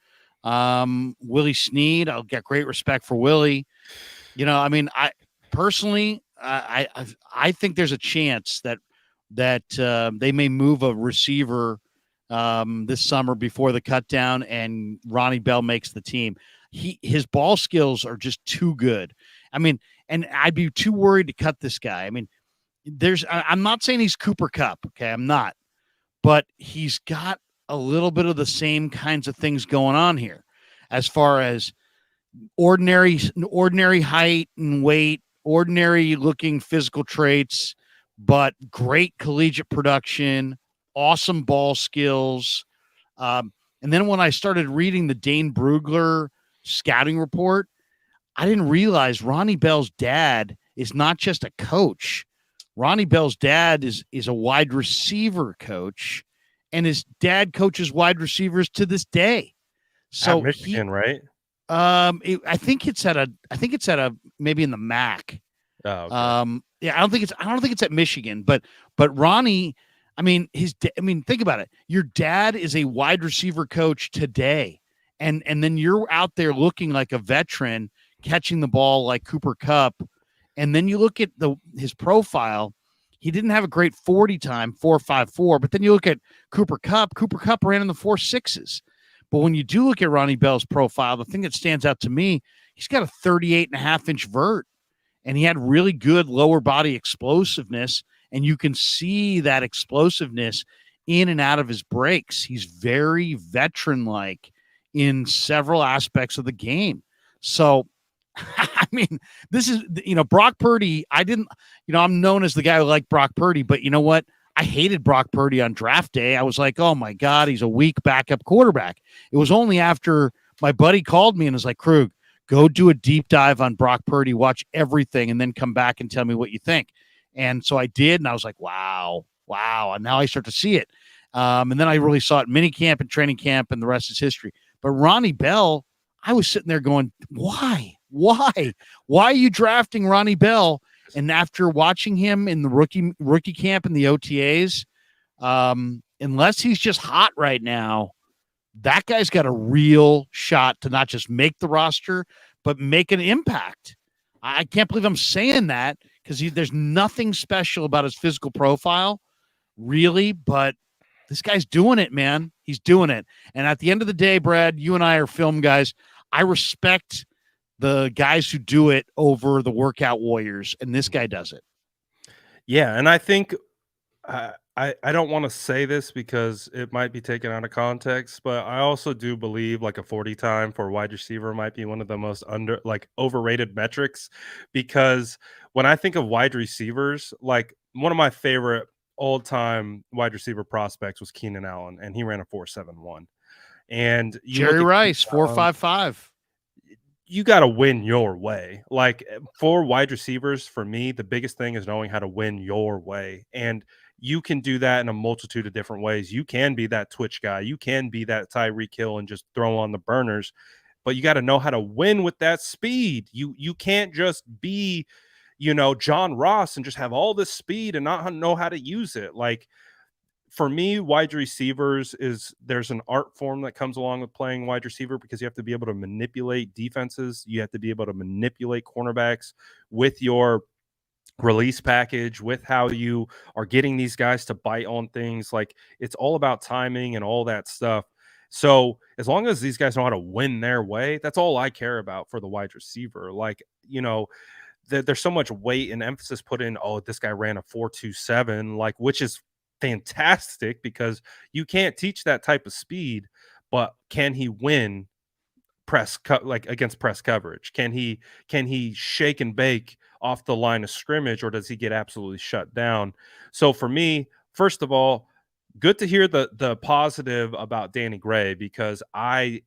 Willie Snead. I'll get great respect for Willie. I personally, I think there's a chance that they may move a receiver this summer before the cut down, and Ronnie Bell makes the team. His ball skills are just too good. And I'd be too worried to cut this guy. I'm not saying he's Cooper Kupp. Okay, I'm not, but he's got a little bit of the same kinds of things going on here, as far as ordinary height and weight, ordinary looking physical traits, but great collegiate production, awesome ball skills. And then when I started reading the Dane Brugler scouting report, I didn't realize Ronnie Bell's dad is not just a coach. Ronnie Bell's dad is a wide receiver coach, and his dad coaches wide receivers to this day. So at Michigan, right? I think it's at a maybe in the MAC. Oh, okay. Yeah, I don't think it's at Michigan, but Ronnie, I mean, think about it. Your dad is a wide receiver coach today, and then you're out there looking like a veteran, catching the ball like Cooper Kupp, and then you look at his profile. He didn't have a great 40 time, 4.54, but then you look at Cooper Kupp. Cooper Kupp ran in the 4.6s. But when you do look at Ronnie Bell's profile, the thing that stands out to me, he's got a 38.5-inch vert, and he had really good lower body explosiveness, and you can see that explosiveness in and out of his breaks. He's very veteran-like in several aspects of the game. So, I mean, this is, Brock Purdy. I'm known as the guy who liked Brock Purdy, but you know what? I hated Brock Purdy on draft day. I was like, oh my God, he's a weak backup quarterback. It was only after my buddy called me and was like, Krug, go do a deep dive on Brock Purdy, watch everything, and then come back and tell me what you think. And so I did, and I was like, wow. And now I start to see it. And then I really saw it in mini camp and training camp, and the rest is history. But Ronnie Bell, I was sitting there going, why? Why are you drafting Ronnie Bell? And after watching him in the rookie camp and the OTAs, unless he's just hot right now, that guy's got a real shot to not just make the roster, but make an impact. I can't believe I'm saying that because there's nothing special about his physical profile, really, but this guy's doing it, man. He's doing it. And at the end of the day, Brad, you and I are film guys. I respect the guys who do it over the workout warriors, and this guy does it. Yeah, and I think I don't want to say this because it might be taken out of context, but I also do believe like a 40 time for a wide receiver might be one of the most overrated metrics, because when I think of wide receivers, like one of my favorite all-time wide receiver prospects was Keenan Allen, and he ran a 4.71. And Jerry Rice, 4.55. You got to win your way. Like for wide receivers, for me, the biggest thing is knowing how to win your way. And you can do that in a multitude of different ways. You can be that twitch guy. You can be that Tyreek Hill and just throw on the burners, but you got to know how to win with that speed. You can't just be, John Ross and just have all this speed and not know how to use it. Like, for me, wide receivers there's an art form that comes along with playing wide receiver, because you have to be able to manipulate defenses. You have to be able to manipulate cornerbacks with your release package, with how you are getting these guys to bite on things. Like, it's all about timing and all that stuff. So as long as these guys know how to win their way, that's all I care about for the wide receiver. Like, there's so much weight and emphasis put in, oh, this guy ran a 4.27, like, which is fantastic because you can't teach that type of speed, but can he win against press coverage? Can he shake and bake off the line of scrimmage, or does he get absolutely shut down? So for me, first of all, good to hear the positive about Danny Gray, because I'm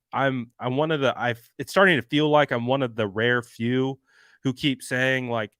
one of it's starting to feel like I'm one of the rare few who keep saying, like,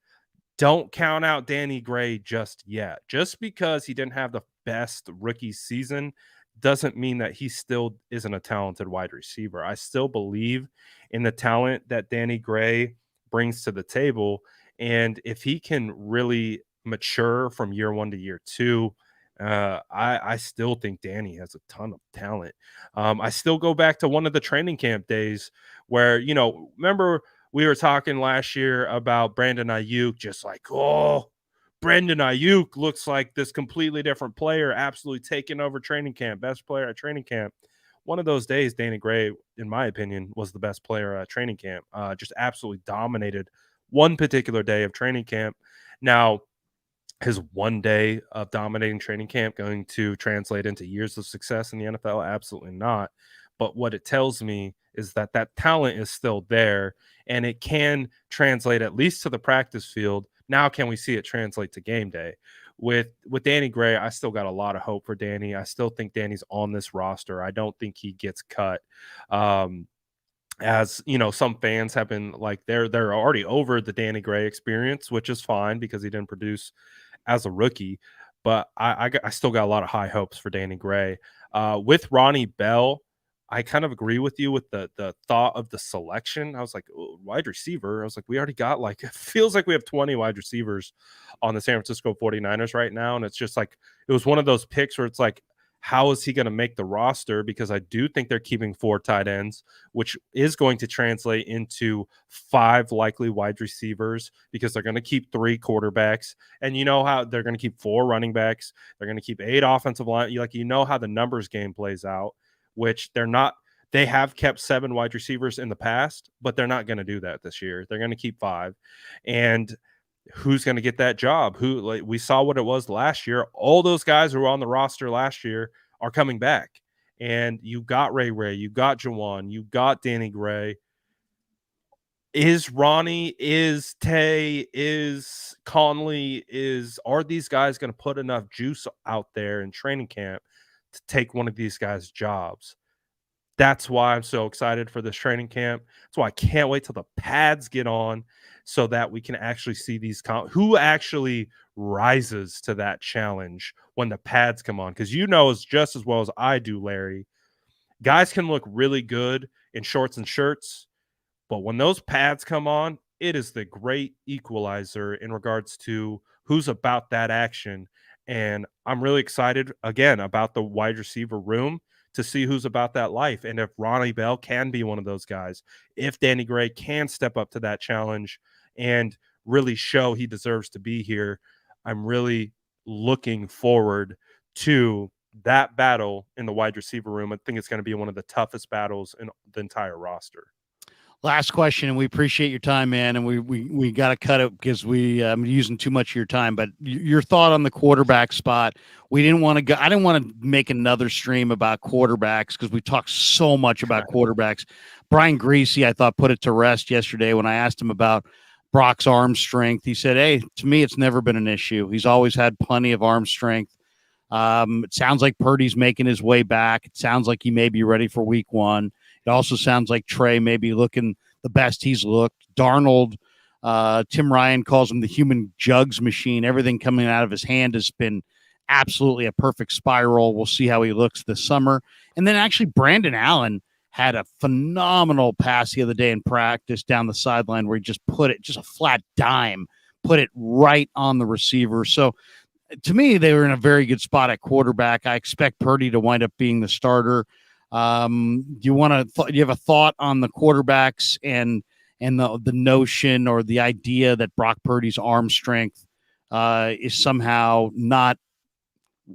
don't count out Danny Gray just yet. Just because he didn't have the best rookie season doesn't mean that he still isn't a talented wide receiver. I still believe in the talent that Danny Gray brings to the table. And if he can really mature from year 1 to year 2, I still think Danny has a ton of talent. I still go back to one of the training camp days where, remember we were talking last year about Brandon Ayuk, just like, oh, Brandon Ayuk looks like this completely different player, absolutely taking over training camp, best player at training camp. One of those days, Danny Gray, in my opinion, was the best player at training camp. Just absolutely dominated one particular day of training camp. Now, his one day of dominating training camp going to translate into years of success in the NFL? Absolutely not. But what it tells me is that talent is still there, and it can translate at least to the practice field. Now, can we see it translate to game day? With Danny Gray, I still got a lot of hope for Danny. I still think Danny's on this roster. I don't think he gets cut. As some fans have been like, they're already over the Danny Gray experience, which is fine because he didn't produce as a rookie. But I still got a lot of high hopes for Danny Gray. With Ronnie Bell, I kind of agree with you with the thought of the selection. I was like, "Oh, wide receiver." I was like, we already got like it feels like we have 20 wide receivers on the San Francisco 49ers right now. And it's just like it was one of those picks where it's like, how is he going to make the roster? Because I do think they're keeping 4 tight ends, which is going to translate into 5 likely wide receivers because they're going to keep 3 quarterbacks. And you know how they're going to keep 4 running backs. They're going to keep 8 offensive line. Like, you know how the numbers game plays out, which they're not. They have kept 7 wide receivers in the past, but they're not going to do that this year. They're going to keep 5. And who's going to get that job? Who, like, we saw what it was last year. All those guys who were on the roster last year are coming back. And you got Ray, you got Jawan, you got Danny Gray. Is Ronnie, is Tay, is Conley, are these guys going to put enough juice out there in training camp to take one of these guys' jobs? That's why I'm so excited for this training camp. That's why I can't wait till the pads get on so that we can actually see these who actually rises to that challenge when the pads come on. Because you know just as well as I do, Larry, guys can look really good in shorts and shirts, but when those pads come on, it is the great equalizer in regards to who's about that action. And I'm really excited, again, about the wide receiver room to see who's about that life. And if Ronnie Bell can be one of those guys, if Danny Gray can step up to that challenge and really show he deserves to be here, I'm really looking forward to that battle in the wide receiver room. I think it's going to be one of the toughest battles in the entire roster. Last question, and we appreciate your time, man. And we got to cut it because I'm using too much of your time. But your thought on the quarterback spot? We didn't want to go. I didn't want to make another stream about quarterbacks because we talked so much about quarterbacks. Brian Greasy, I thought, put it to rest yesterday when I asked him about Brock's arm strength. He said, "Hey, to me, it's never been an issue. He's always had plenty of arm strength. It sounds like Purdy's making his way back. It sounds like he may be ready for week 1. It also sounds like Trey may be looking the best he's looked. Darnold, Tim Ryan calls him the human jugs machine. Everything coming out of his hand has been absolutely a perfect spiral. We'll see how he looks this summer." And then actually Brandon Allen had a phenomenal pass the other day in practice down the sideline where he just put it, just a flat dime, put it right on the receiver. So to me, they were in a very good spot at quarterback. I expect Purdy to wind up being the starter. Do you have a thought on the quarterbacks and the notion or the idea that Brock Purdy's arm strength is somehow not,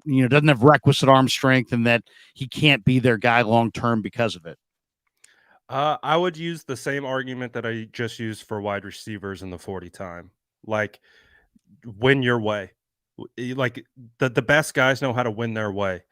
doesn't have requisite arm strength and that he can't be their guy long term because of it? I would use the same argument that I just used for wide receivers in the 40 time. Like, win your way. Like, the best guys know how to win their way.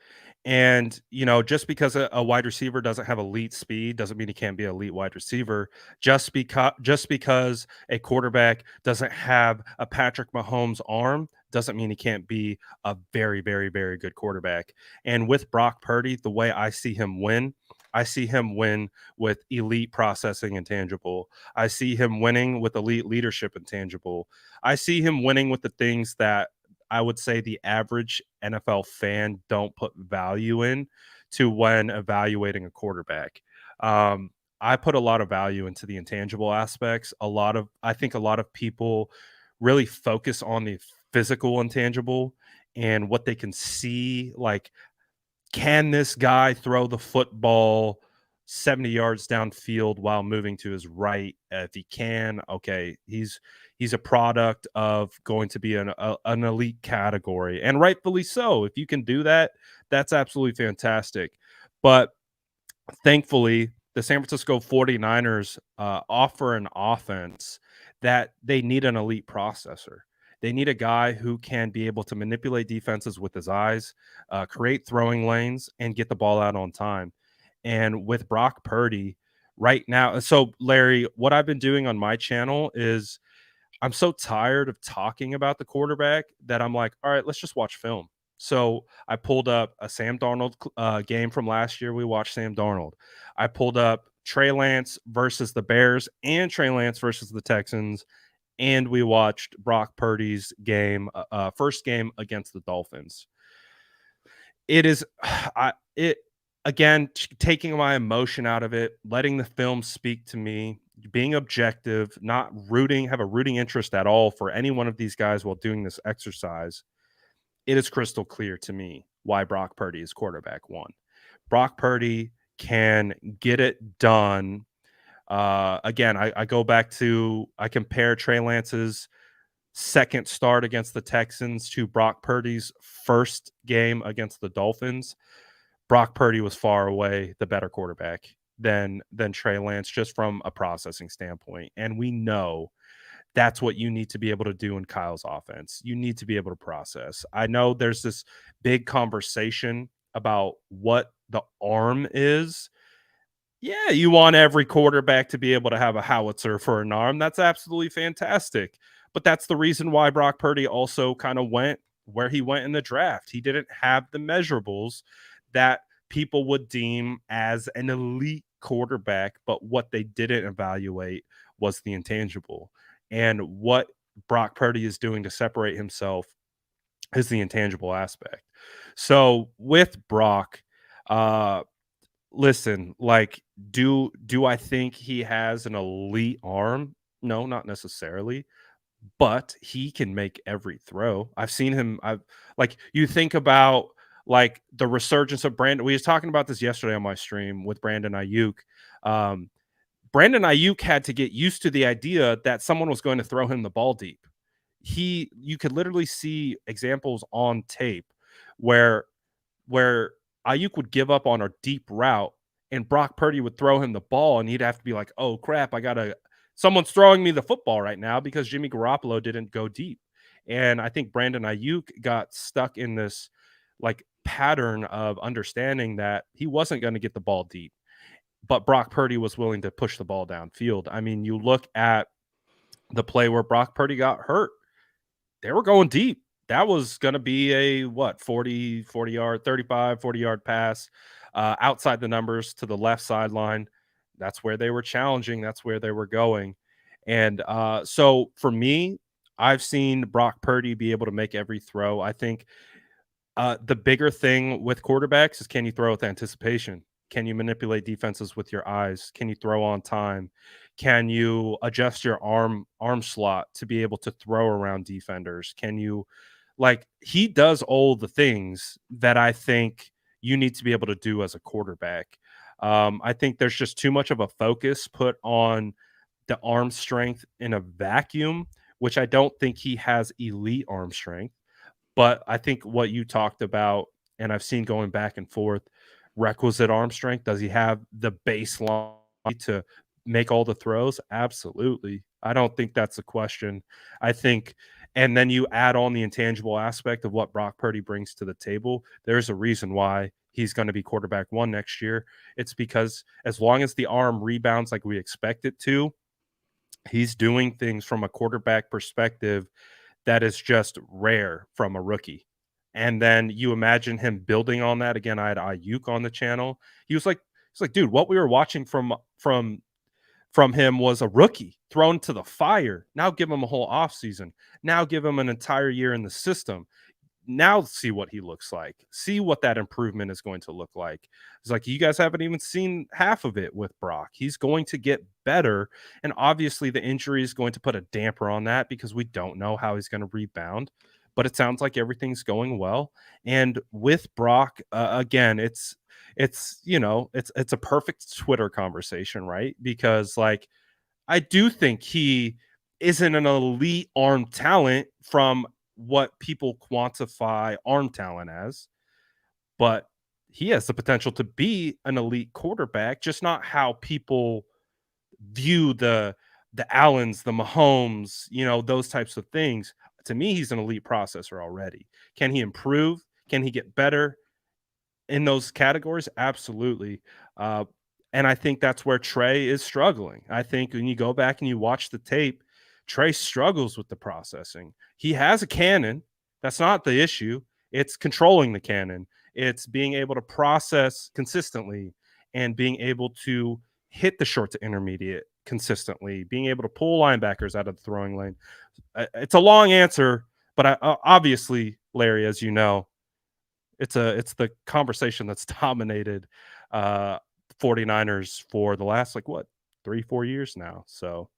And, just because a wide receiver doesn't have elite speed doesn't mean he can't be an elite wide receiver. Just because a quarterback doesn't have a Patrick Mahomes arm doesn't mean he can't be a very, very, very good quarterback. And with Brock Purdy, the way I see him win, I see him win with elite processing intangible. I see him winning with elite leadership intangible. I see him winning with the things that I would say the average NFL fan don't put value in to when evaluating a quarterback. I put a lot of value into the intangible aspects. I think a lot of people really focus on the physical intangible and what they can see. Like, can this guy throw the football 70 yards downfield while moving to his right? If he can, okay, he's a product of going to be an elite category, and rightfully so. If you can do that, that's absolutely fantastic. But thankfully, the San Francisco 49ers offer an offense that they need an elite processor. They need a guy who can be able to manipulate defenses with his eyes, create throwing lanes, and get the ball out on time. And with Brock Purdy right now, so Larry, what I've been doing on my channel is I'm so tired of talking about the quarterback that I'm like, all right, let's just watch film. So I pulled up a Sam Darnold game from last year. We watched Sam Darnold. I pulled up Trey Lance versus the Bears and Trey Lance versus the Texans. And we watched Brock Purdy's game, first game against the Dolphins. It is, it again, taking my emotion out of it, letting the film speak to me, being objective, not have a rooting interest at all for any one of these guys while doing this exercise, it is crystal clear to me why Brock Purdy is quarterback one. Brock Purdy can get it done. Again, I go back to, I compare Trey Lance's second start against the Texans to Brock Purdy's first game against the Dolphins. Brock Purdy was far away the better quarterback than Trey Lance, just from a processing standpoint. And we know that's what you need to be able to do in Kyle's offense. You need to be able to process. I know there's this big conversation about what the arm is. Yeah, you want every quarterback to be able to have a howitzer for an arm. That's absolutely fantastic. But that's the reason why Brock Purdy also kind of went where he went in the draft. He didn't have the measurables that people would deem as an elite quarterback, but what they didn't evaluate was the intangible. And what Brock Purdy is doing to separate himself is the intangible aspect. So with Brock, listen, like, do I think he has an elite arm? No, not necessarily, but he can make every throw. I've seen him. You think about like the resurgence of Brandon. We was talking about this yesterday on my stream with Brandon Ayuk. Um, Brandon Ayuk had to get used to the idea that someone was going to throw him the ball deep. You could literally see examples on tape where Ayuk would give up on a deep route and Brock Purdy would throw him the ball and he'd have to be like, "Oh crap, someone's throwing me the football right now because Jimmy Garoppolo didn't go deep." And I think Brandon Ayuk got stuck in this like pattern of understanding that he wasn't going to get the ball deep, but Brock Purdy was willing to push the ball downfield. I mean, you look at the play where Brock Purdy got hurt, they were going deep. That was going to be a 40 yard, 35, 40 yard pass outside the numbers to the left sideline. That's where they were challenging. That's where they were going. And so for me, I've seen Brock Purdy be able to make every throw. I think the bigger thing with quarterbacks is, can you throw with anticipation? Can you manipulate defenses with your eyes? Can you throw on time? Can you adjust your arm slot to be able to throw around defenders? Can you, like, he does all the things that I think you need to be able to do as a quarterback. I think there's just too much of a focus put on the arm strength in a vacuum, which I don't think he has elite arm strength. But I think what you talked about, and I've seen going back and forth, requisite arm strength. Does he have the baseline to make all the throws? Absolutely. I don't think that's a question. I think, and then you add on the intangible aspect of what Brock Purdy brings to the table. There's a reason why he's going to be quarterback one next year. It's because as long as the arm rebounds like we expect it to, he's doing things from a quarterback perspective that is just rare from a rookie. And then you imagine him building on that. Again, I had Ayuk on the channel. He's like, dude, what we were watching from him was a rookie thrown to the fire. Now give him a whole offseason. Now give him an entire year in the system. Now see what he looks like. See what that improvement is going to look like. It's like, you guys haven't even seen half of it with Brock. He's going to get better. And obviously the injury is going to put a damper on that because we don't know how he's going to rebound. But it sounds like everything's going well. And with Brock, again, it's a perfect Twitter conversation, right? Because like, I do think he isn't an elite arm talent from what people quantify arm talent as, but he has the potential to be an elite quarterback, just not how people view the Allens, the Mahomes, those types of things. To me, he's an elite processor already. Can he improve? Can he get better in those categories? Absolutely. And I think that's where Trey is struggling. I think when you go back and you watch the tape, Trey struggles with the processing. He has a cannon. That's not the issue. It's controlling the cannon. It's being able to process consistently and being able to hit the short to intermediate consistently, being able to pull linebackers out of the throwing lane. It's a long answer, but obviously, Larry, as you know, it's the conversation that's dominated 49ers for the last, like, what, 3-4 years now. So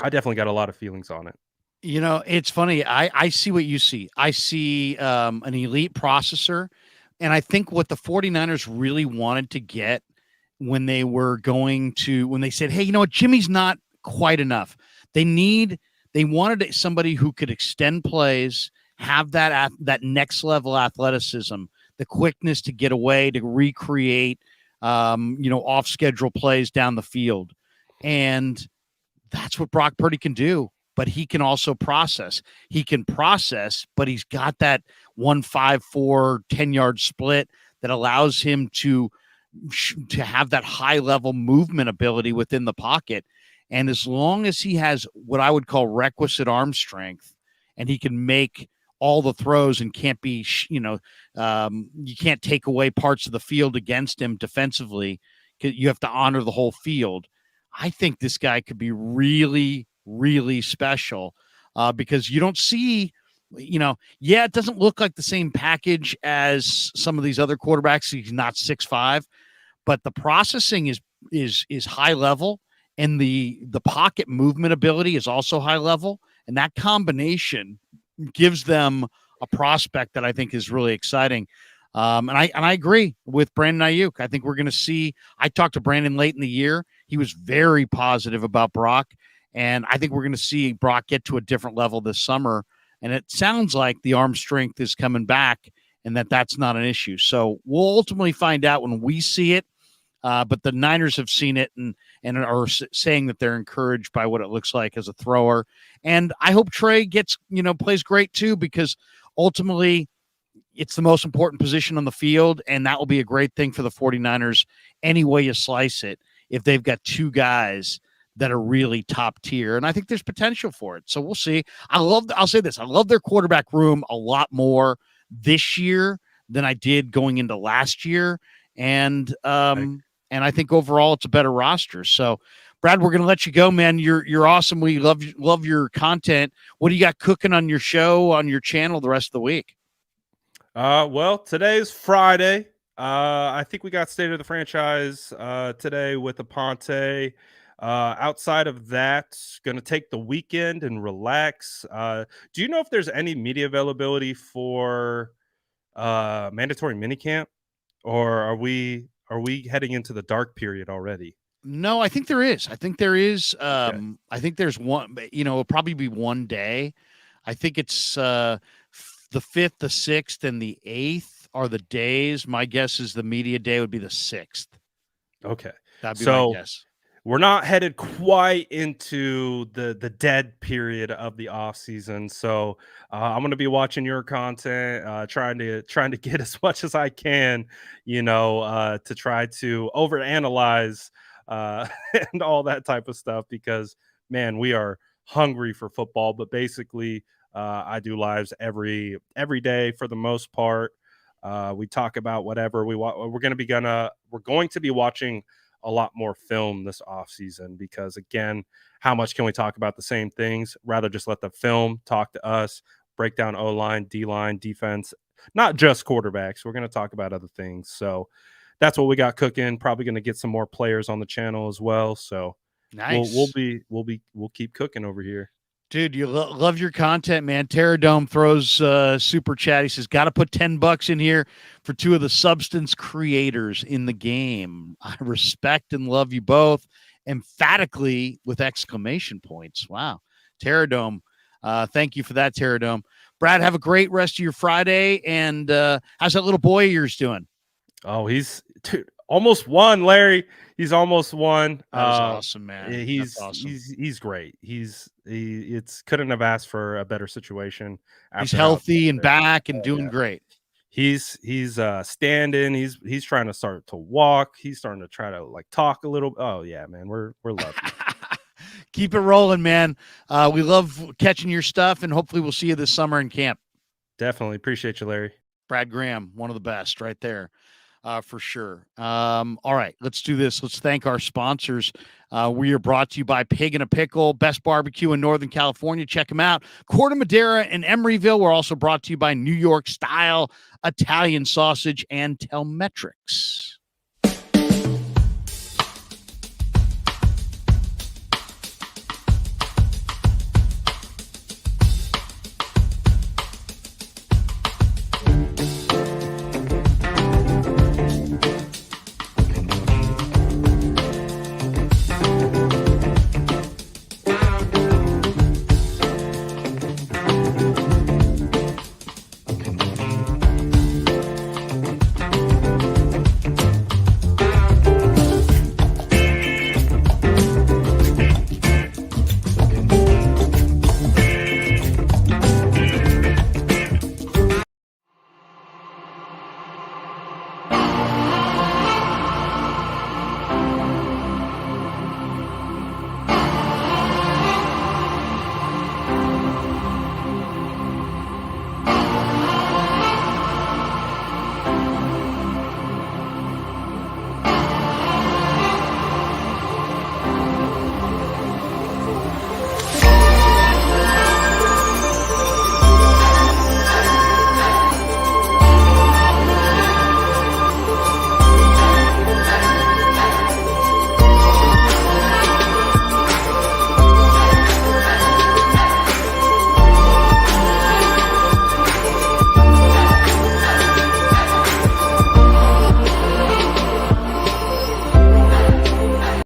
I definitely got a lot of feelings on it. It's funny. I see what you see. I see an elite processor. And I think what the 49ers really wanted to get when they said, hey, you know what, Jimmy's not quite enough. They wanted somebody who could extend plays, have that next level athleticism, the quickness to get away, to recreate, off schedule plays down the field. And that's what Brock Purdy can do. But he can also process. He can process, but he's got that 1-5-4 10-yard split that allows him to have that high level movement ability within the pocket. And as long as he has what I would call requisite arm strength, and he can make all the throws and can't be, you can't take away parts of the field against him defensively. You have to honor the whole field. I think this guy could be really, really special because you don't see, it doesn't look like the same package as some of these other quarterbacks. He's not 6'5", but the processing is high level, and the pocket movement ability is also high level, and that combination gives them a prospect that I think is really exciting. And I agree with Brandon Ayuk. I think we're going to see. I talked to Brandon late in the year. He was very positive about Brock, and I think we're going to see Brock get to a different level this summer. And it sounds like the arm strength is coming back, and that's not an issue. So we'll ultimately find out when we see it. But the Niners have seen it and are saying that they're encouraged by what it looks like as a thrower. And I hope Trey plays great too, because ultimately it's the most important position on the field, and that will be a great thing for the 49ers any way you slice it, if they've got two guys that are really top tier. And I think there's potential for it. So we'll see. I'll say this. I love their quarterback room a lot more this year than I did going into last year. And I think overall it's a better roster. So Brad, we're going to let you go, man. You're awesome. We love your content. What do you got cooking on your show, on your channel the rest of the week? Well, today's Friday. I think we got State of the Franchise today with Aponte. Outside of that, going to take the weekend and relax. Do you know if there's any media availability for mandatory minicamp, or are we heading into the dark period already? No, I think there is. Okay. I think there's one, it'll probably be one day. I think it's the 5th, the 6th, and the 8th are the days. My guess is the media day would be the 6th. Okay. That'd be my guess. We're not headed quite into the dead period of the off season, so I'm going to be watching your content, trying to get as much as I can, to try to overanalyze and all that type of stuff, because man, we are hungry for football. But basically, I do lives every day for the most part. We talk about whatever we want. We're going to be watching a lot more film this off season, because again, how much can we talk about the same things? Rather just let the film talk to us, break down O-line, D-line, defense, not just quarterbacks. We're going to talk about other things. So that's what we got cooking. Probably going to get some more players on the channel as well. So nice. we'll keep cooking over here. Dude, you love your content, man. Terradome throws super chat. He says, got to put $10 in here for two of the substance creators in the game. I respect and love you both, emphatically with exclamation points. Wow. Terradome, thank you for that, Terradome. Brad, have a great rest of your Friday. And how's that little boy of yours doing? Oh, he's almost won, Larry. He's almost won. That is awesome, man. He's awesome. He's great. It's couldn't have asked for a better situation. He's healthy and back and doing great. He's standing. He's trying to start to walk. He's starting to try to talk a little. Oh yeah, man, we're loving it. Keep it rolling, man. We love catching your stuff, and hopefully we'll see you this summer in camp. Definitely appreciate you, Larry. Brad Graham, one of the best right there. For sure. All right, let's do this. Let's thank our sponsors. We are brought to you by Pig and a Pickle, best barbecue in Northern California. Check them out. Corte Madera and Emeryville. We're also brought to you by New York Style Italian Sausage and Telmetrics.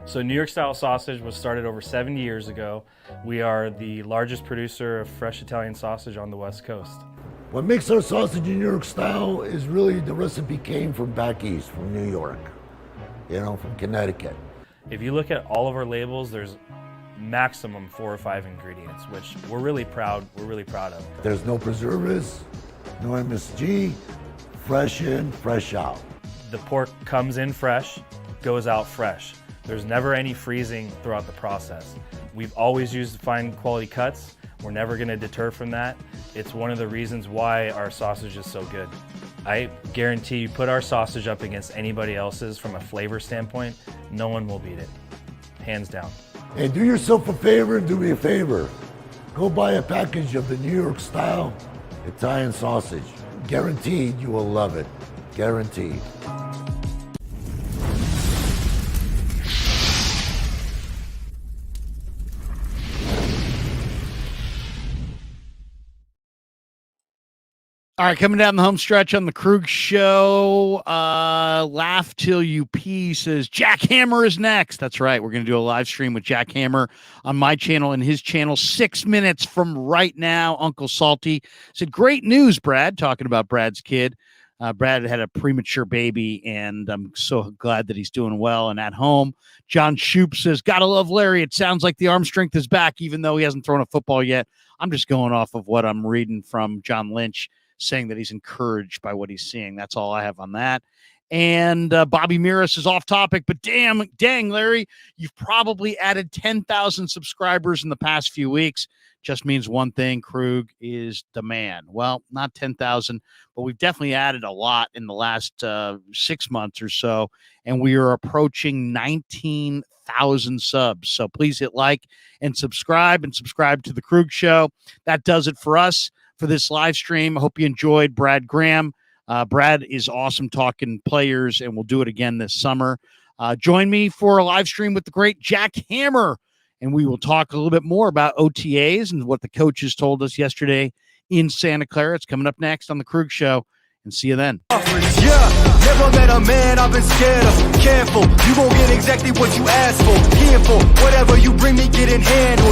So New York Style Sausage was started over 7 years ago. We are the largest producer of fresh Italian sausage on the West Coast. What makes our sausage in New York Style is really the recipe came from back east, from New York, from Connecticut. If you look at all of our labels, there's maximum 4 or 5 ingredients, which we're really proud of. There's no preservatives, no MSG, fresh in, fresh out. The pork comes in fresh, goes out fresh. There's never any freezing throughout the process. We've always used fine quality cuts. We're never gonna deter from that. It's one of the reasons why our sausage is so good. I guarantee you put our sausage up against anybody else's from a flavor standpoint, no one will beat it, hands down. Hey, do yourself a favor and do me a favor. Go buy a package of the New York Style Italian sausage. Guaranteed you will love it, guaranteed. All right, coming down the home stretch on the Krueg Show. Laugh Till You Pee says Jack Hammer is next. That's right. We're going to do a live stream with Jack Hammer on my channel and his channel 6 minutes from right now. Uncle Salty said, great news, Brad, talking about Brad's kid. Brad had a premature baby, and I'm so glad that he's doing well and at home. John Shoup says, gotta love Larry. It sounds like the arm strength is back, even though he hasn't thrown a football yet. I'm just going off of what I'm reading from John Lynch, saying that he's encouraged by what he's seeing. That's all I have on that. And Bobby Miras is off topic, but dang, Larry, you've probably added 10,000 subscribers in the past few weeks. Just means one thing, Krueg is the man. Well, not 10,000, but we've definitely added a lot in the last 6 months or so, and we are approaching 19,000 subs. So please hit like and subscribe to the Krueg Show. That does it for us for this live stream. I hope you enjoyed Brad Graham. Brad is awesome talking players, and we'll do it again this summer. Join me for a live stream with the great Jack Hammer, and we will talk a little bit more about OTAs and what the coaches told us yesterday in Santa Clara. It's coming up next on the Krueg Show, and see you then. Yeah, never met a man I've been scared of. Careful, you won't get exactly what you asked for. Here for whatever you bring me, get in hand.